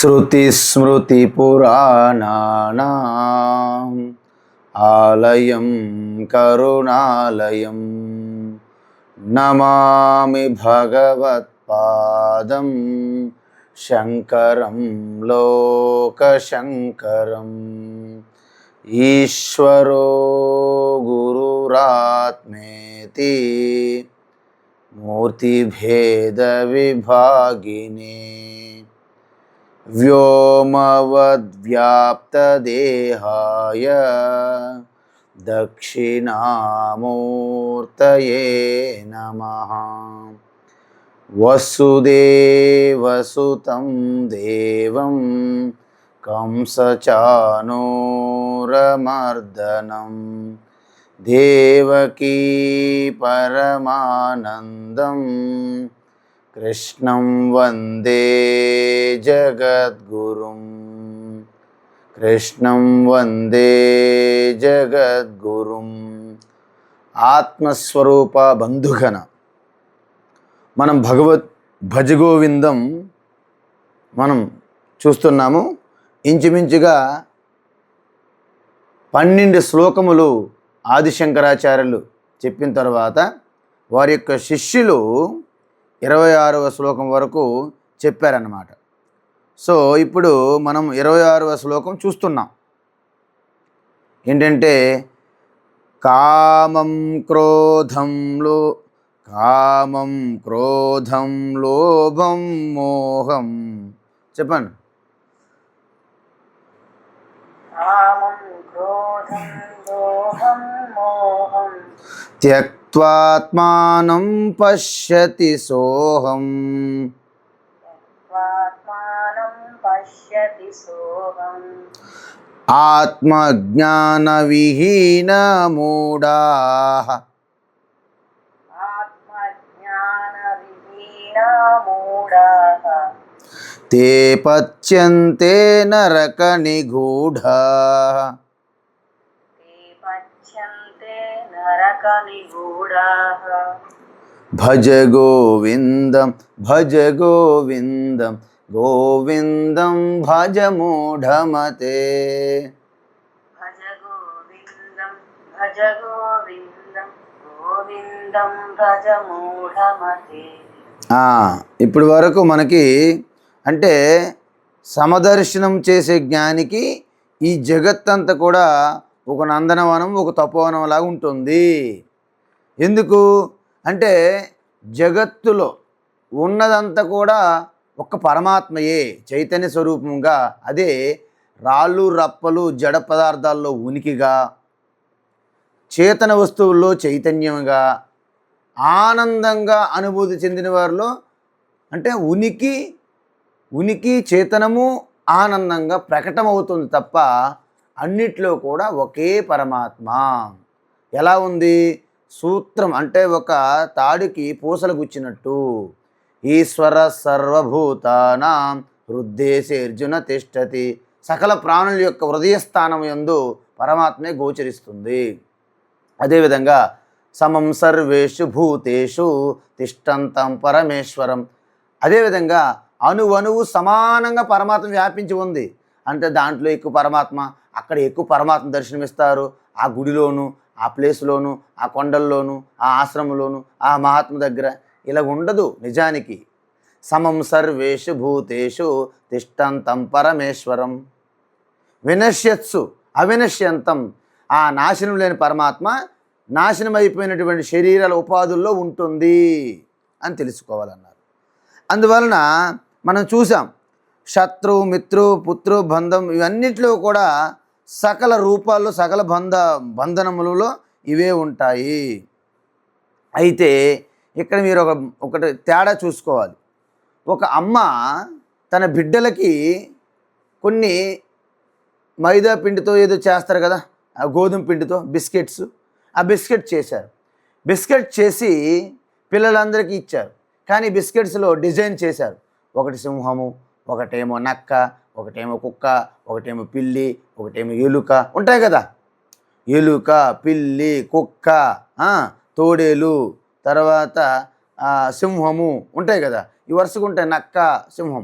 श्रुतिस्मृतिपुराणानाम् आलयं करुणालयं नमामि भगवत्पादं शङ्करं लोकशङ्करम्। ईश्वरो गुरुरात्मेति मूर्तिभेदविभागिने व्योमवद्व्याप्तदेहाय दक्षिणामूर्तये नमः। वसुदेवसुतं देवं कंसचाणूरमर्दनं देवकी परमानन्दं कृष्णं वन्दे जगद्गुरुं। कृष्णं वन्दे जगद्गुरुं। ఆత్మస్వరూప బంధుగణ మనం భగవత్ భజగోవిందం మనం చూస్తున్నాము. ఇంచుమించుగా 12 శ్లోకములు ఆదిశంకరాచార్యులు చెప్పిన తర్వాత వారి యొక్క శిష్యులు 26వ శ్లోకం వరకు చెప్పారన్నమాట. సో ఇప్పుడు మనం 26వ శ్లోకం చూస్తున్నాం. ఏంటంటే కామం క్రోధం లోభం మోహం. చెప్పండి. త్యక్త్వాత్మానం పశ్యతి సోహం. ఆత్మజ్ఞానవిహీన మూఢాః తే పచ్యంతే నరక నిగూఢాః. భజ గోవిందం భజ గోవిందం గోవిందం భజ మూఢమతే. భజ గోవిందం భజ గోవిందం గోవిందం భజ మూఢమతే. ఇప్పటి వరకు మనకి అంటే సమదర్శనం చేసే జ్ఞానికి ఈ జగత్తంతా కూడా ఒక నందనవనం, ఒక తపోవనం లాగా ఉంటుంది. ఎందుకు అంటే జగత్తులో ఉన్నదంతా కూడా ఒక్క పరమాత్మయే చైతన్య స్వరూపంగా, అదే రాళ్ళు రప్పలు జడ పదార్థాల్లో ఉనికిగా, చేతన వస్తువుల్లో చైతన్యంగా, ఆనందంగా అనుభూతి చెందిన వారిలో అంటే ఉనికి చేతనము ఆనందంగా ప్రకటమవుతుంది తప్ప అన్నిట్లో కూడా ఒకే పరమాత్మ. ఎలా ఉంది? సూత్రం అంటే ఒక తాడికి పూసలు గుచ్చినట్టు. ఈశ్వర సర్వభూతానాం హృద్దేశేర్జున తిష్టతి. సకల ప్రాణుల యొక్క హృదయస్థానం యందు పరమాత్మే గోచరిస్తుంది. అదేవిధంగా సమం సర్వేషు భూతేషు తిష్టంతం పరమేశ్వరం. అదేవిధంగా అణువణువు సమానంగా పరమాత్మ వ్యాపించి ఉంది. అంటే దాంట్లో ఎక్కువ పరమాత్మ, అక్కడ ఎక్కువ పరమాత్మ దర్శనమిస్తారు. ఆ గుడిలోను, ఆ ప్లేస్లోను, ఆ కొండల్లోను, ఆ ఆశ్రమంలోను, ఆ మహాత్మ దగ్గర ఇలా ఉండదు. నిజానికి సమం సర్వేషు భూతేషు తిష్టంతం పరమేశ్వరం. వినశ్యత్సు అవినశ్యంతం. ఆ నాశనం లేని పరమాత్మ నాశనం అయిపోయినటువంటి శరీరాల ఉపాధుల్లో ఉంటుంది అని తెలుసుకోవాలన్నారు. అందువలన మనం చూసాం శత్రు మిత్రు పుత్రు బంధం ఇవన్నిట్లో కూడా సకల రూపాల్లో సకల బంధనములలో ఇవే ఉంటాయి. అయితే ఇక్కడ మీరు ఒకటి తేడా చూసుకోవాలి. ఒక అమ్మ తన బిడ్డలకి కొన్ని మైదా పిండితో ఏదో చేస్తారు కదా, గోధుమ పిండితో బిస్కెట్స్, ఆ బిస్కెట్ చేశారు. బిస్కెట్ చేసి పిల్లలందరికీ ఇచ్చారు. కానీ బిస్కెట్స్లో డిజైన్ చేశారు. ఒకటి సింహము, ఒకటేమో నక్క, ఒకటేమో కుక్క, ఒకటేమో పిల్లి, ఒకటేమో ఎలుక ఉంటాయి కదా. ఎలుక, పిల్లి, కుక్క, తోడేలు, తర్వాత సింహము ఉంటాయి కదా. ఈ వరుసగా ఉంటాయి నక్క, సింహం.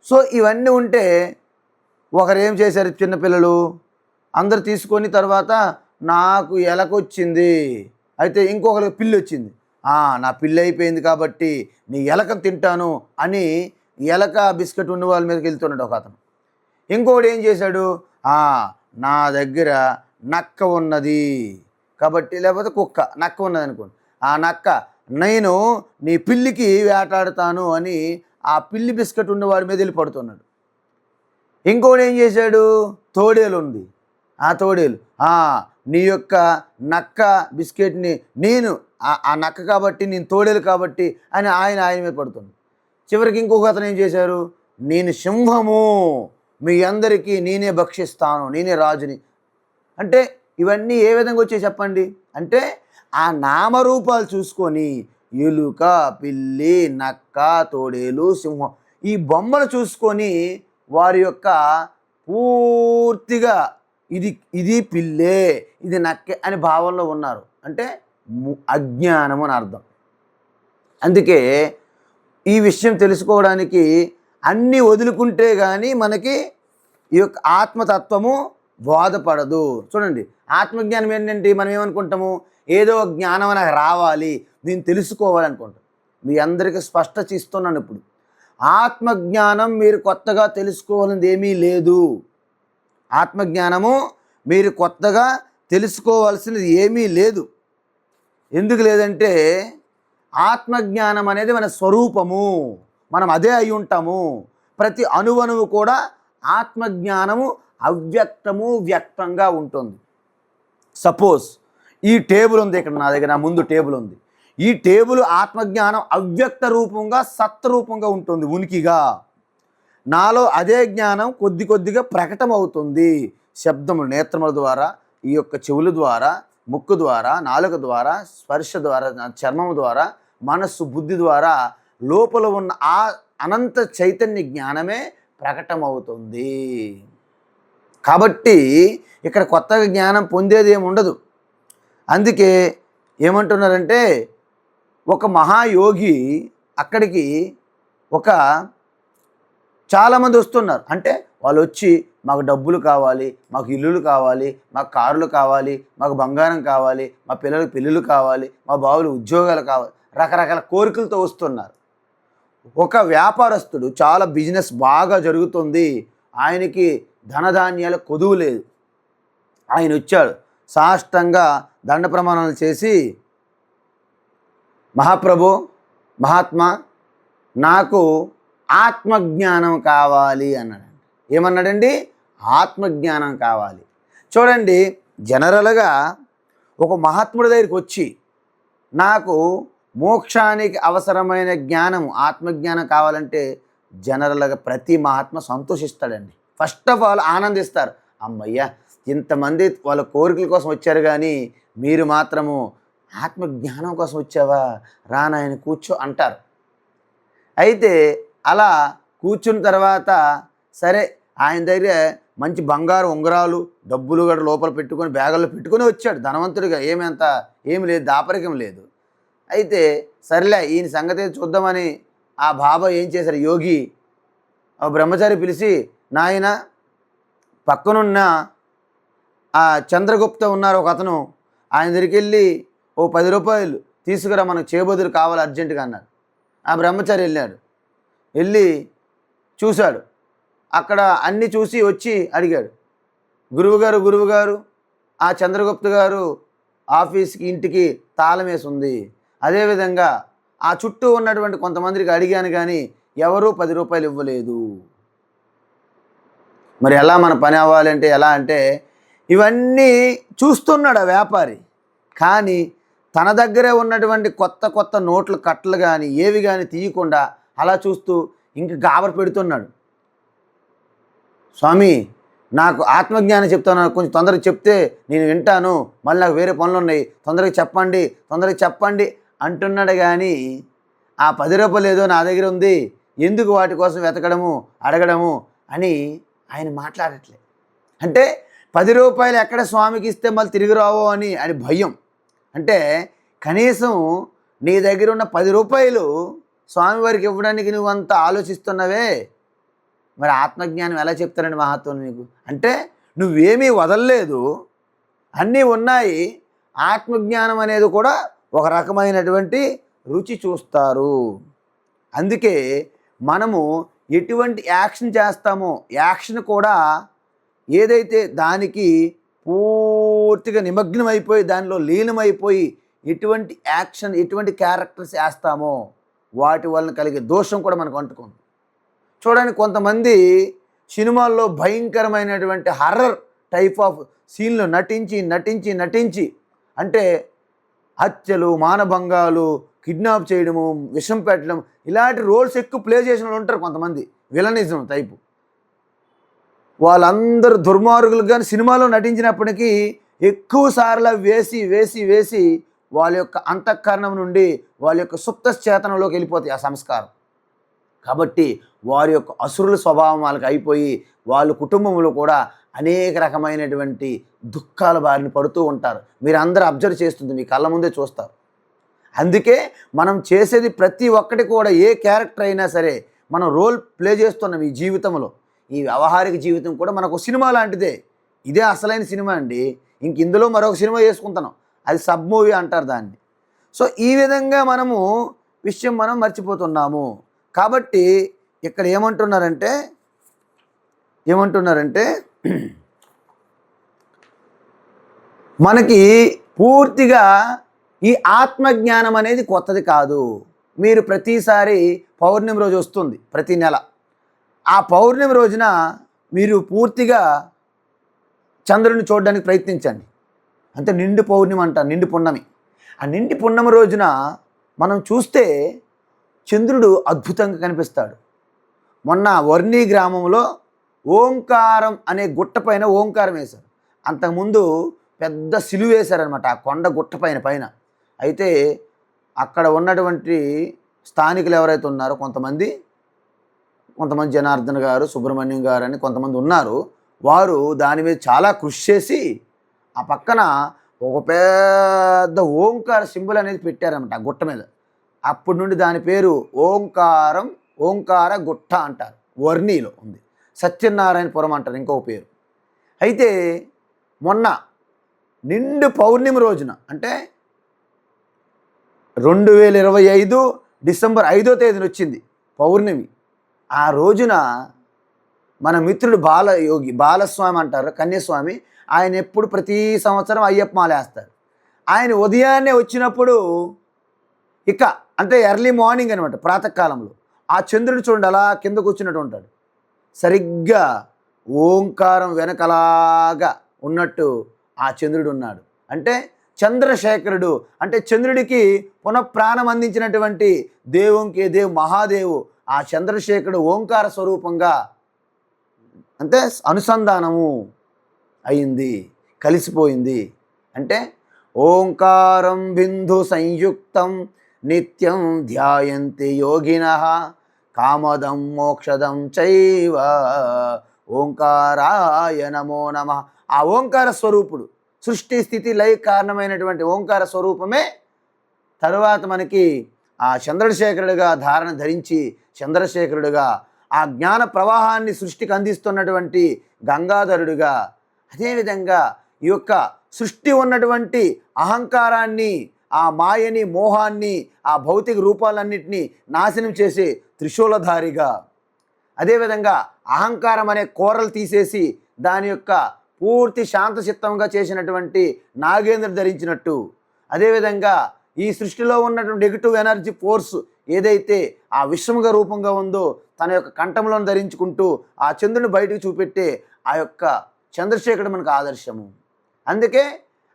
సో ఇవన్నీ ఉంటే ఒకరు ఏం చేశారు, చిన్నపిల్లలు అందరు తీసుకొని తర్వాత నాకు ఎలకొచ్చింది, అయితే ఇంకొకరికి పిల్లి వచ్చింది, నా పిల్లి అయిపోయింది కాబట్టి నీ ఎలక తింటాను అని ఎలక బిస్కెట్ ఉన్న వాళ్ళ మీదకి వెళ్తున్నాడు ఒక అతను. ఇంకొకటి ఏం చేశాడు, నా దగ్గర నక్క ఉన్నది కాబట్టి, లేకపోతే కుక్క నక్క ఉన్నది అనుకోండి, ఆ నక్క నేను నీ పిల్లికి వేటాడుతాను అని ఆ పిల్లి బిస్కెట్ ఉన్నవాడి మీద వెళ్ళి పడుతున్నాడు. ఇంకోటి ఏం చేశాడు, తోడేలు ఉంది, ఆ తోడేలు నీ యొక్క నక్క బిస్కెట్ని నేను ఆ నక్క కాబట్టి నేను తోడేలు కాబట్టి అని ఆయన మీద పడుతుంది. చివరికి ఇంకొక అతను ఏం చేశారు, నేను సింహము, మీ అందరికీ నేనే భక్షిస్తాను, నేనే రాజుని. అంటే ఇవన్నీ ఏ విధంగా వచ్చాయి చెప్పండి. అంటే ఆ నామరూపాలు చూసుకొని ఎలుక, పిల్లి, నక్క, తోడేలు, సింహం ఈ బొమ్మలు చూసుకొని వారి యొక్క పూర్తిగా ఇది పిల్లే, ఇది నక్కే అనే భావంలో ఉన్నారు. అంటే అజ్ఞానం అని అర్థం. అందుకే ఈ విషయం తెలుసుకోవడానికి అన్నీ వదులుకుంటే కానీ మనకి ఈ యొక్క ఆత్మతత్వము బోధపడదు. చూడండి, ఆత్మజ్ఞానం ఏంటంటే మనం ఏమనుకుంటాము, ఏదో జ్ఞానం నాకు రావాలి, నేను తెలుసుకోవాలనుకుంటాం. మీ అందరికీ స్పష్టత ఇస్తున్నాను. ఇప్పుడు ఆత్మజ్ఞానం మీరు కొత్తగా తెలుసుకోవాల్సింది ఏమీ లేదు. ఆత్మజ్ఞానము మీరు కొత్తగా తెలుసుకోవాల్సినది ఏమీ లేదు. ఎందుకు లేదంటే ఆత్మజ్ఞానం అనేది మన స్వరూపము, మనం అదే అయి ఉంటాము. ప్రతి అణువణువు కూడా ఆత్మజ్ఞానము అవ్యక్తము వ్యక్తంగా ఉంటుంది. సపోజ్ ఈ టేబుల్ ఉంది, ఇక్కడ నా దగ్గర నా ముందు టేబుల్ ఉంది. ఈ టేబుల్ ఆత్మజ్ఞానం అవ్యక్త రూపంగా సత్రూపంగా ఉంటుంది, ఉనికిగా. నాలో అదే జ్ఞానం కొద్ది కొద్దిగా ప్రకటమవుతుంది. శబ్దములు నేత్రముల ద్వారా, ఈ యొక్క చెవుల ద్వారా, ముక్కు ద్వారా, నాలుక ద్వారా, స్పర్శ ద్వారా, చర్మము ద్వారా, మనస్సు, బుద్ధి ద్వారా లోపల ఉన్న ఆ అనంత చైతన్య జ్ఞానమే ప్రకటమవుతుంది. కాబట్టి ఇక్కడ కొత్తగా జ్ఞానం పొందేది ఏమి ఉండదు. అందుకే ఏమంటున్నారంటే ఒక మహాయోగి అక్కడికి చాలామంది వస్తున్నారు. అంటే వాళ్ళు వచ్చి మాకు డబ్బులు కావాలి, మాకు ఇల్లులు కావాలి, మాకు కారులు కావాలి, మాకు బంగారం కావాలి, మా పిల్లలకు పెళ్ళిళ్ళు కావాలి, మా బావులు ఉద్యోగాలు కావాలి, రకరకాల కోరికలతో వస్తున్నారు. ఒక వ్యాపారస్తుడు చాలా బిజినెస్ బాగా జరుగుతుంది, ఆయనకి ధనధాన్యాల కొదువు లేదు. ఆయన వచ్చాడు, సాష్టంగా దండ ప్రమాణాలు చేసి, మహాప్రభు, మహాత్మా, నాకు ఆత్మజ్ఞానం కావాలి అన్నాడండి. ఏమన్నాడండి? ఆత్మజ్ఞానం కావాలి. చూడండి, జనరల్గా ఒక మహాత్ముడి దగ్గరికి వచ్చి నాకు మోక్షానికి అవసరమైన జ్ఞానము ఆత్మజ్ఞానం కావాలంటే జనరల్గా ప్రతి మహాత్మ సంతోషిస్తాడండి. ఫస్ట్ ఆఫ్ ఆల్ ఆనందిస్తారు. అమ్మయ్య, ఇంతమంది వాళ్ళ కోరికల కోసం వచ్చారు, కానీ మీరు మాత్రము ఆత్మజ్ఞానం కోసం వచ్చావా, రానాయన కూర్చో అంటారు. అయితే అలా కూర్చున్న తర్వాత సరే, ఆయన దగ్గర మంచి బంగారు ఉంగరాలు, డబ్బులు కూడా లోపల పెట్టుకొని బ్యాగుల్లో పెట్టుకొని వచ్చాడు, ధనవంతుడిగా. ఏమి లేదు, దాపరికం లేదు. అయితే సరేలే, ఈయన సంగతి చూద్దామని ఆ బాబా ఏం చేశారు, యోగి ఆ బ్రహ్మచారి పిలిచి, నాయన పక్కనున్న ఆ చంద్రగుప్త ఉన్నారు ఒక అతను, ఆయన దగ్గరికి వెళ్ళి ఓ 10 రూపాయలు తీసుకురా, మనకు చేయబోదులు కావాలి అర్జెంటుగా అన్నారు. ఆ బ్రహ్మచారి వెళ్ళి చూశాడు. అక్కడ అన్నీ చూసి వచ్చి అడిగాడు, గురువుగారు, ఆ చంద్రగుప్త గారు ఆఫీస్కి, ఇంటికి తాళం వేసి ఉంది. అదేవిధంగా ఆ చుట్టూ ఉన్నటువంటి కొంతమందికి అడిగాను, కానీ ఎవరూ 10 రూపాయలు ఇవ్వలేదు. మరి ఎలా మన పని అవ్వాలంటే ఎలా అంటే, ఇవన్నీ చూస్తున్నాడు ఆ వ్యాపారి, కానీ తన దగ్గరే ఉన్నటువంటి కొత్త నోట్లు, కట్టలు కానీ ఏవి కానీ తీయకుండా అలా చూస్తూ ఇంక గాబర పెడుతున్నాడు. స్వామి, నాకు ఆత్మజ్ఞానం చెప్తాను, కొంచెం తొందరగా చెప్తే నేను వింటాను, మళ్ళీ నాకు వేరే పనులు ఉన్నాయి, తొందరగా చెప్పండి అంటున్నాడు. కానీ ఆ 10 రూపాయలు ఏదో నా దగ్గర ఉంది, ఎందుకు వాటి కోసం వెతకడము, అడగడము అని ఆయన మాట్లాడట్లేదు. అంటే 10 రూపాయలు ఎక్కడ స్వామికి ఇస్తే మళ్ళీ తిరిగి రావో అని భయం. అంటే కనీసం నీ దగ్గర ఉన్న 10 రూపాయలు స్వామివారికి ఇవ్వడానికి నువ్వు అంత ఆలోచిస్తున్నవే, మరి ఆత్మజ్ఞానం ఎలా చెప్తారండి మహాత్ములు మీకు? అంటే నువ్వేమీ వదలలేదు, అన్నీ ఉన్నాయి. ఆత్మజ్ఞానం అనేది కూడా ఒక రకమైనటువంటి రుచి చూస్తారు. అందుకే మనము ఎటువంటి యాక్షన్ చేస్తామో యాక్షన్ కూడా ఏదైతే దానికి పూర్తిగా నిమగ్నమైపోయి దానిలో లీనమైపోయి ఎటువంటి యాక్షన్ ఎటువంటి క్యారెక్టర్స్ వేస్తామో వాటి వలన కలిగే దోషం కూడా మనకు అంటుకుంది. చూడండి, కొంతమంది సినిమాల్లో భయంకరమైనటువంటి హర్రర్ టైప్ ఆఫ్ సీన్లు నటించి నటించి నటించి అంటే హత్యలు, మానభంగాలు, కిడ్నాప్ చేయడము, విషం పెట్టడం, ఇలాంటి రోల్స్ ఎక్కువ ప్లే చేసిన వాళ్ళు ఉంటారు కొంతమంది, విలనిజం టైపు. వాళ్ళందరూ దుర్మార్గులు కానీ సినిమాలో నటించినప్పటికీ ఎక్కువ సార్లు వేసి వేసి వేసి వాళ్ళ యొక్క అంతఃకరణం నుండి వాళ్ళ యొక్క సుప్త చేతనంలోకి వెళ్ళిపోతాయి ఆ సంస్కారం. కాబట్టి వారి యొక్క అసురుల స్వభావం వాళ్ళకి అయిపోయి వాళ్ళ కుటుంబంలో కూడా అనేక రకమైనటువంటి దుఃఖాల బారిన పడుతూ ఉంటారు. మీరు అందరూ అబ్జర్వ్ చేస్తుంది మీ కళ్ళ ముందే చూస్తారు. అందుకే మనం చేసేది ప్రతి ఒక్కటి కూడా ఏ క్యారెక్టర్ అయినా సరే మనం రోల్ ప్లే చేస్తున్నాం ఈ జీవితంలో. ఈ వ్యవహారిక జీవితం కూడా మనకు సినిమా లాంటిదే. ఇదే అసలైన సినిమా అండి. ఇందులో మరొక సినిమా చేసుకుంటున్నాం, అది సబ్ మూవీ అంటారు దాన్ని. సో ఈ విధంగా మనము విషయం మనం మర్చిపోతున్నాము. కాబట్టి ఇక్కడ ఏమంటున్నారంటే మనకి పూర్తిగా ఈ ఆత్మజ్ఞానం అనేది కొత్తది కాదు. మీరు ప్రతిసారి పౌర్ణమి రోజు వస్తుంది ప్రతి నెల. ఆ పౌర్ణమి రోజున మీరు పూర్తిగా చంద్రుడిని చూడడానికి ప్రయత్నించండి. అంటే నిండు పౌర్ణమి అంటారు, నిండు పున్నమి. ఆ నిండి పున్నమి రోజున మనం చూస్తే చంద్రుడు అద్భుతంగా కనిపిస్తాడు. మొన్న వర్ణి గ్రామంలో ఓంకారం అనే గుట్ట పైన ఓంకారం వేశారు. అంతకుముందు పెద్ద సిలువ వేశారనమాట ఆ కొండ గుట్ట పైన. అయితే అక్కడ ఉన్నటువంటి స్థానికులు ఎవరైతే ఉన్నారో కొంతమంది జనార్దన్ గారు, సుబ్రహ్మణ్యం గారు అని కొంతమంది ఉన్నారు. వారు దాని మీద చాలా కృషి చేసి ఆ పక్కన ఒక పెద్ద ఓంకార సింబల్ అనేది పెట్టారన్నమాట ఆ గుట్ట మీద. అప్పటి నుండి దాని పేరు ఓంకార గుట్ట అంటారు. వర్ణిలో ఉంది. సత్యనారాయణపురం అంటారు ఇంకొక పేరు. అయితే మొన్న నిండు పౌర్ణమి రోజున అంటే 2025 డిసెంబర్ 5వ తేదీన వచ్చింది పౌర్ణమి. ఆ రోజున మన మిత్రుడు బాలస్వామి అంటారు, కన్యస్వామి. ఆయన ఎప్పుడు ప్రతి సంవత్సరం అయ్యప్ప మాల వేస్తారు. ఆయన ఉదయాన్నే వచ్చినప్పుడు ఇక అంటే ఎర్లీ మార్నింగ్ అనమాట, ప్రాతకాలంలో ఆ చంద్రుడు చూడండి అలా కింద కూర్చున్నట్టు ఉంటాడు. సరిగ్గా ఓంకారం వెనకలాగా ఉన్నట్టు ఆ చంద్రుడు ఉన్నాడు. అంటే చంద్రశేఖరుడు అంటే చంద్రుడికి పునఃప్రాణం అందించినటువంటి మహాదేవు ఆ చంద్రశేఖరుడు ఓంకార స్వరూపంగా అంటే అనుసంధానము అయింది, కలిసిపోయింది. అంటే ఓంకారం బిందు సంయుక్తం నిత్యం ధ్యాయంతి యోగినః కామదం మోక్షదం చైవ ఓంకారాయ నమో నమః. ఆ ఓంకార స్వరూపుడు సృష్టి స్థితి లయ కారణమైనటువంటి ఓంకార స్వరూపమే తరువాత మనకి ఆ చంద్రశేఖరుడిగా ధారణ ధరించి చంద్రశేఖరుడిగా ఆ జ్ఞాన ప్రవాహాన్ని సృష్టికి అందిస్తున్నటువంటి గంగాధరుడిగా, అదేవిధంగా ఈ యొక్క సృష్టి ఉన్నటువంటి అహంకారాన్ని, ఆ మాయని, మోహాన్ని, ఆ భౌతిక రూపాలన్నింటినీ నాశనం చేసే త్రిశూలధారిగా, అదేవిధంగా అహంకారం అనే కోరలు తీసేసి దాని యొక్క పూర్తి శాంతచిత్తంగా చేసినటువంటి నాగేంద్ర ధరించినట్టు, అదేవిధంగా ఈ సృష్టిలో ఉన్నటువంటి నెగిటివ్ ఎనర్జీ ఫోర్స్ ఏదైతే ఆ విశ్వముగా రూపంగా ఉందో తన యొక్క కంఠంలో ధరించుకుంటూ ఆ చంద్రుని బయటకు చూపెట్టే ఆ యొక్క చంద్రశేఖరుడు మనకు ఆదర్శము. అందుకే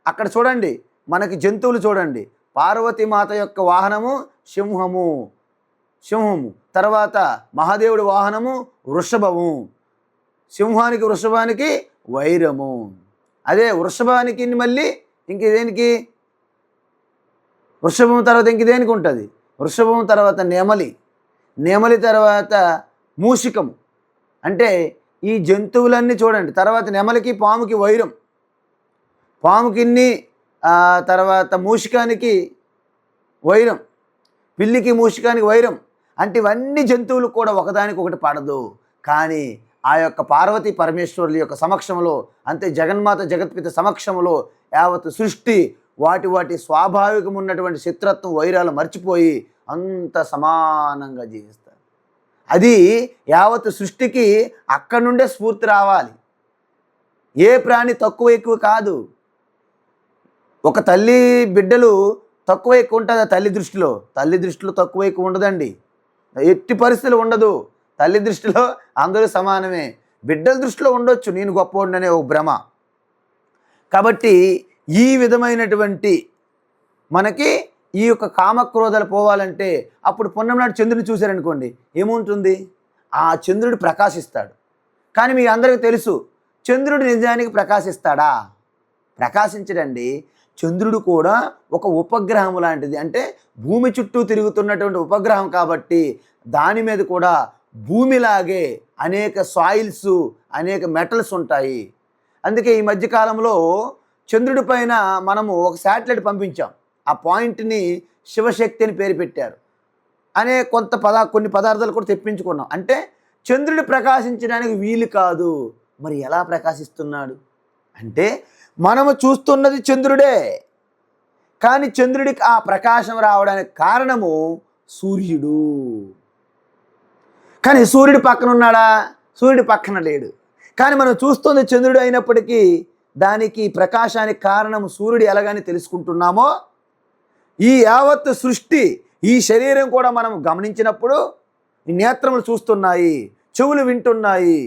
అక్కడ చూడండి మనకి జంతువులు చూడండి, పార్వతీమాత యొక్క వాహనము సింహము, తర్వాత మహాదేవుడి వాహనము వృషభము, సింహానికి వృషభానికి వైరము. అదే వృషభానికి మళ్ళీ ఇంకేదేనికి వృషభం తర్వాత ఇంకేదేనికి ఉంటుంది, వృషభం తర్వాత నెమలి తర్వాత మూషికము. అంటే ఈ జంతువులన్నీ చూడండి. తర్వాత నెమలికి పాముకి వైరం, పాముకిన్ని తర్వాత మూషికానికి వైరం, పిల్లికి మూషికానికి వైరం. అంటే ఇవన్నీ జంతువులు కూడా ఒకదానికొకటి పడదు, కానీ ఆ యొక్క పార్వతీ పరమేశ్వరుల యొక్క సమక్షంలో, అంతే జగన్మాత జగత్పిత సమక్షంలో యావత్ సృష్టి వాటి వాటి స్వాభావికం ఉన్నటువంటి శత్రుత్వం వైరాలు మర్చిపోయి అంత సమానంగా జీవిస్తారు. అది యావత్ సృష్టికి అక్కడి నుండే స్ఫూర్తి రావాలి. ఏ ప్రాణి తక్కువ ఎక్కువ కాదు. ఒక తల్లి బిడ్డలు తక్కువ ఎక్కువ ఉంటుంది తల్లి దృష్టిలో. తల్లి దృష్టిలో తక్కువ ఎక్కువ ఉండదండి, ఎట్టి పరిస్థితులు ఉండదు. తల్లి దృష్టిలో అందరూ సమానమే. బిడ్డల దృష్టిలో ఉండొచ్చు నేను గొప్పవాడిననే ఒక భ్రమ. కాబట్టి ఈ విధమైనటువంటి మనకి ఈ యొక్క కామక్రోధాలు పోవాలంటే అప్పుడు పున్నమి నాడు చంద్రుడిని చూశారనుకోండి, ఏముంటుంది? ఆ చంద్రుడు ప్రకాశిస్తాడు. కానీ మీ అందరికీ తెలుసు, చంద్రుడు నిజానికి ప్రకాశిస్తాడా? ప్రకాశించడండి. చంద్రుడు కూడా ఒక ఉపగ్రహం లాంటిది. అంటే భూమి చుట్టూ తిరుగుతున్నటువంటి ఉపగ్రహం కాబట్టి దాని మీద కూడా భూమిలాగే అనేక సాయిల్స్, అనేక మెటల్స్ ఉంటాయి. అందుకే ఈ మధ్యకాలంలో చంద్రుడి పైన మనము ఒక శాటిలైట్ పంపించాం. ఆ పాయింట్ని శివశక్తి అని పేరు పెట్టారు. అనే కొన్ని పదార్థాలు కూడా తెప్పించుకున్నాం. అంటే చంద్రుడు ప్రకాశించడానికి వీలు కాదు. మరి ఎలా ప్రకాశిస్తున్నాడు అంటే మనము చూస్తున్నది చంద్రుడే, కానీ చంద్రుడికి ఆ ప్రకాశం రావడానికి కారణము సూర్యుడు. కానీ సూర్యుడి పక్కన ఉన్నాడా? సూర్యుడి పక్కన లేడు. కానీ మనం చూస్తుంది చంద్రుడు అయినప్పటికీ దానికి ప్రకాశానికి కారణం సూర్యుడు ఎలాగని తెలుసుకుంటున్నామో, ఈ యావత్ సృష్టి, ఈ శరీరం కూడా మనం గమనించినప్పుడు ఈ నేత్రములు చూస్తున్నాయి, చెవులు వింటున్నాయి,